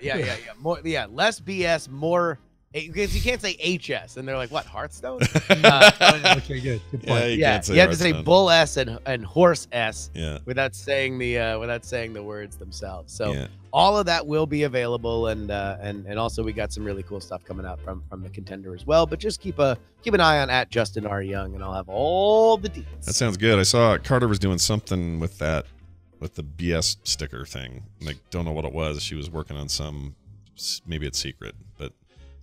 More, less BS, more, because you can't say HS, and they're like, what, Hearthstone? Okay, good point. Yeah, you can't say you have to say Hearthstone. bull S and horse S. Yeah. Without saying the words themselves. So Yeah. all of that will be available, and also we got some really cool stuff coming out from the Contender as well. But just keep an eye on @JustinRYoung, and I'll have all the deets. That sounds good. I saw Carter was doing something with the BS sticker thing. Like, don't know what it was. She was working on some, maybe it's secret, but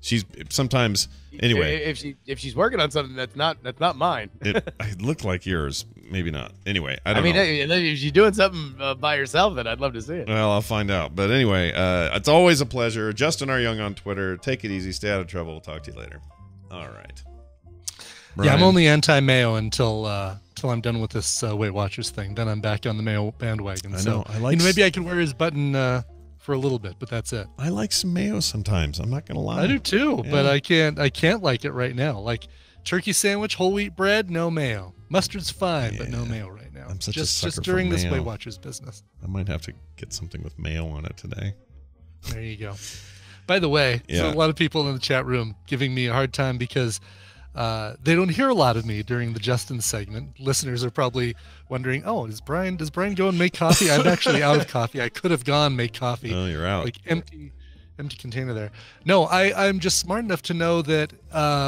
She's sometimes anyway. If she's working on something that's not mine. It looked like yours. Maybe not. Anyway, I don't know. If she's doing something by herself, then I'd love to see it. Well, I'll find out. But anyway, it's always a pleasure. Justin R. Young on Twitter. Take it easy. Stay out of trouble. We'll talk to you later. All right. Brian? Yeah, I'm only anti-mayo until I'm done with this Weight Watchers thing. Then I'm back on the mayo bandwagon. I know. Maybe I could wear his button for a little bit, but that's it. I like some mayo sometimes. I'm not gonna lie. I do too, but I can't like it right now. Like turkey sandwich, whole wheat bread, no mayo. Mustard's fine, but no mayo right now. I'm such a sucker just during for this mayo. Weight Watchers business. I might have to get something with mayo on it today. There you go. By the way, so a lot of people in the chat room giving me a hard time because they don't hear a lot of me during the Justin segment. Listeners are probably wondering, oh, does Brian go and make coffee? I'm actually out of coffee. I could have gone make coffee. Oh, you're out. Like empty container there. No, I'm just smart enough to know that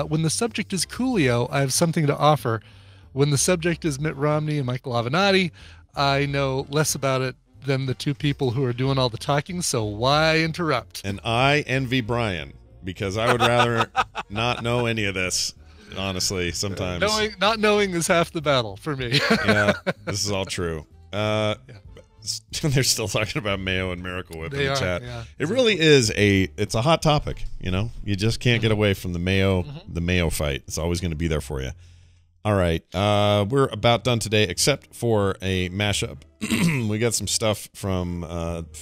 when the subject is Coolio, I have something to offer. When the subject is Mitt Romney and Michael Avenatti, I know less about it than the two people who are doing all the talking, so why interrupt? And I envy Brian because I would rather not know any of this, honestly, sometimes. Not knowing is half the battle for me. Yeah, this is all true. They're still talking about mayo and Miracle Whip in the chat. Yeah. It really is it's a hot topic, you know? You just can't get away from the mayo fight. It's always going to be there for you. All right, we're about done today, except for a mashup. We got some stuff from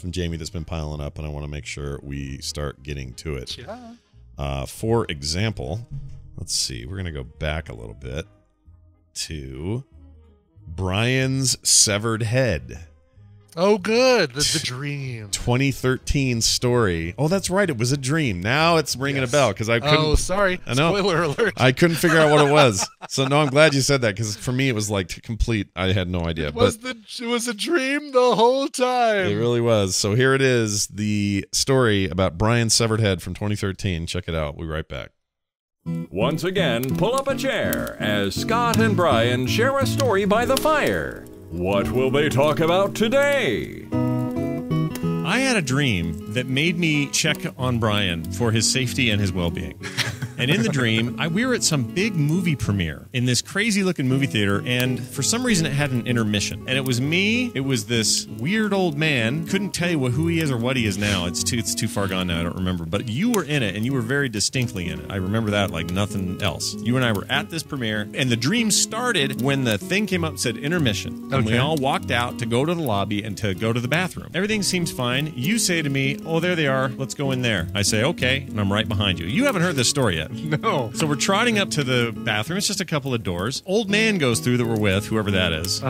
Jamie that's been piling up, and I want to make sure we start getting to it. Yeah. For example, let's see. We're going to go back a little bit to Brian's severed head. Oh, good. The dream. 2013 story. Oh, that's right. It was a dream. Now it's ringing a bell because I couldn't. Oh, sorry. I know. Spoiler alert. I couldn't figure out what it was. So no, I'm glad you said that because for me it was like complete. I had no idea. It was a dream the whole time. It really was. So here it is, the story about Brian's severed head from 2013. Check it out. We'll be right back. Once again, pull up a chair as Scott and Brian share a story by the fire. What will they talk about today? I had a dream that made me check on Brian for his safety and his well-being. And in the dream, we were at some big movie premiere in this crazy-looking movie theater, and for some reason it had an intermission. And it was me, it was this weird old man, couldn't tell you who he is or what he is now. It's too far gone now, I don't remember. But you were in it, and you were very distinctly in it. I remember that like nothing else. You and I were at this premiere, and the dream started when the thing came up and said intermission. And we all walked out to go to the lobby and to go to the bathroom. Everything seems fine. You say to me, oh, there they are. Let's go in there. I say, okay, and I'm right behind you. You haven't heard this story yet. No. So we're trotting up to the bathroom. It's just a couple of doors. Old man goes through that we're with, whoever that is.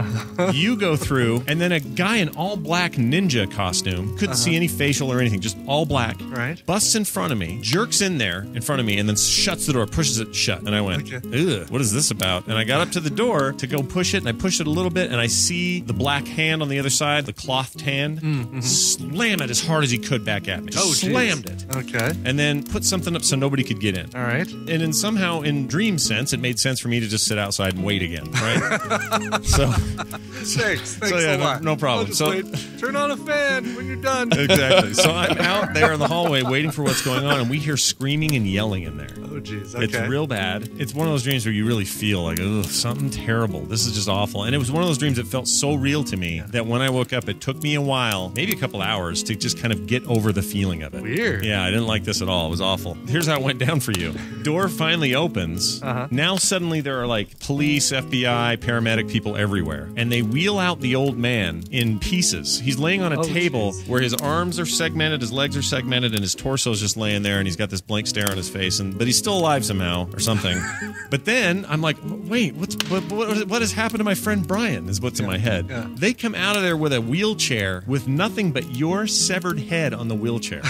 You go through, and then a guy in all black ninja costume, couldn't see any facial or anything, just all black, busts in front of me, jerks in there in front of me, and then shuts the door, pushes it shut. And I went, ugh, what is this about? And I got up to the door to go push it, and I pushed it a little bit, and I see the black hand on the other side, the clothed hand, slam it as hard as he could back at me. Just slammed it. Okay. And then put something up so nobody could get in. All right. And then somehow, in dream sense, it made sense for me to just sit outside and wait again, right? Thanks yeah, a lot. No problem. I'll just wait. Turn on a fan when you're done. Exactly. So I'm out there in the hallway waiting for what's going on, and we hear screaming and yelling in there. Oh, jeez. Okay. It's real bad. It's one of those dreams where you really feel like, ugh, something terrible. This is just awful. And it was one of those dreams that felt so real to me that when I woke up, it took me a while, maybe a couple hours, to just kind of get over the feeling of it. Weird. Yeah, I didn't like this at all. It was awful. Here's how it went down for you. Door finally opens. Now suddenly there are like police, FBI, paramedic people everywhere. And they wheel out the old man in pieces. He's laying on a table where his arms are segmented, his legs are segmented, and his torso is just laying there, and he's got this blank stare on his face, but he's still alive somehow or something. But then I'm like, wait, what has happened to my friend Brian is what's in my head. They come out of there with a wheelchair with nothing but your severed head on the wheelchair.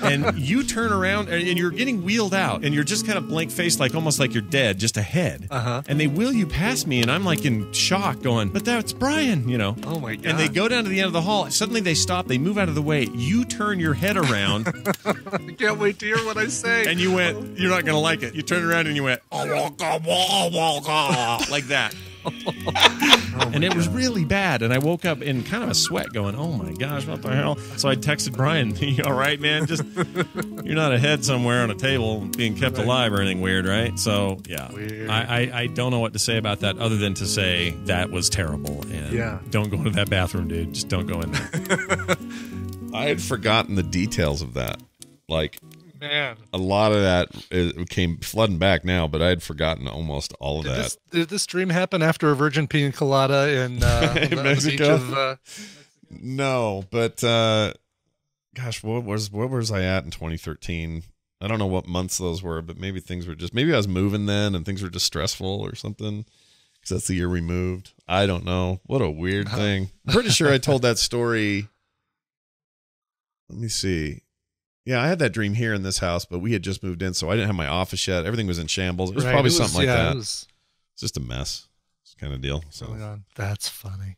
And you turn around and you're getting wheeled out, and you're just kind of blank faced, like almost like you're dead, just a head. And they wheel you past me, and I'm like in shock going, but that's Brian, you know. Oh my God. And they go down to the end of the hall. Suddenly they stop, they move out of the way. You turn your head around. I can't wait to hear what I say. And you went, you're not going to like it. You turned around and you went, like that. And it was really bad. And I woke up in kind of a sweat going, oh my gosh, what the hell? So I texted Brian, you all right, man? Just, you're not a head somewhere on a table being kept alive or anything weird, right? So, yeah. I don't know what to say about that other than to say that was terrible. And don't go into that bathroom, dude. Just don't go in there. I had forgotten the details of that. Like, man, a lot of that it came flooding back now, but I had forgotten almost all of that. Did this dream happen after a virgin pina colada in Mexico? No, but gosh, what was I at in 2013? I don't know what months those were, but maybe I was moving then and things were just stressful or something. Because that's the year we moved. I don't know. What a weird thing. I'm pretty sure I told that story. Let me see. Yeah, I had that dream here in this house, but we had just moved in, so I didn't have my office yet. Everything was in shambles. It was probably something like that. It's just a mess. It's kind of deal. So that's funny.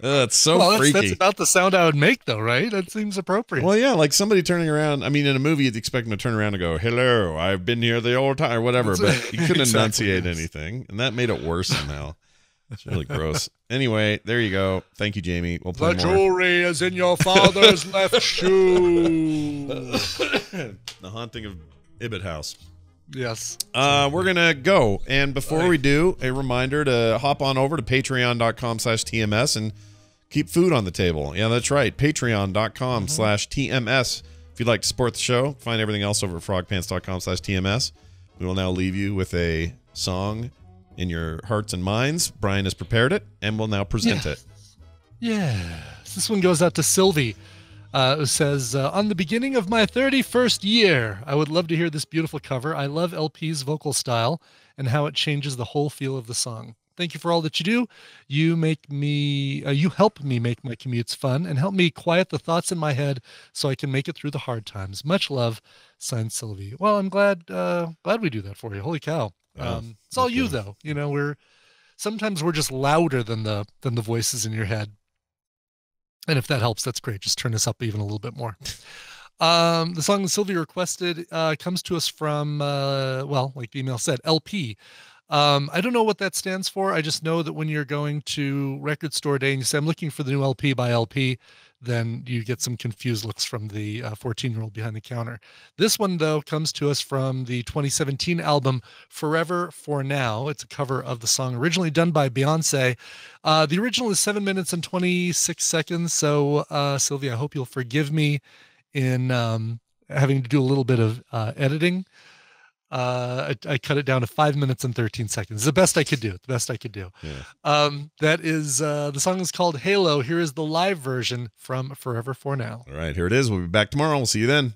It's so freaky. That's about the sound I would make, though, right? That seems appropriate. Well, yeah, like somebody turning around. I mean, in a movie, you'd expect them to turn around and go, "Hello, I've been here the whole time," or whatever. But he couldn't enunciate anything, and that made it worse somehow. It's really gross. Anyway, there you go. Thank you, Jamie. We'll play the more. jewelry is in your father's left shoe. The Haunting of Ibbot House. Yes. We're going to go. And before we do, a reminder to hop on over to patreon.com/TMS and keep food on the table. Yeah, that's right. Patreon.com/TMS. If you'd like to support the show, find everything else over at frogpants.com/TMS. We will now leave you with a song in your hearts and minds. Brian has prepared it and will now present it. Yeah. This one goes out to Sylvie. It says, on the beginning of my 31st year, I would love to hear this beautiful cover. I love LP's vocal style and how it changes the whole feel of the song. Thank you for all that you do. You help me make my commutes fun and help me quiet the thoughts in my head so I can make it through the hard times. Much love, signed Sylvie. Well, I'm glad we do that for you. Holy cow. It's all you, though. You know, sometimes we're just louder than the voices in your head. And if that helps, that's great. Just turn us up even a little bit more. The song that Sylvie requested comes to us from, like the email said, LP. I don't know what that stands for. I just know that when you're going to Record Store Day and you say, I'm looking for the new LP by LP, then you get some confused looks from the 14-year-old behind the counter. This one, though, comes to us from the 2017 album Forever For Now. It's a cover of the song originally done by Beyonce. The original is 7 minutes and 26 seconds. So, Sylvia, I hope you'll forgive me in having to do a little bit of editing. I cut it down to 5 minutes and 13 seconds. The best I could do. Yeah. That is, the song is called Halo. Here is the live version from Forever For Now. All right, here it is. We'll be back tomorrow. We'll see you then.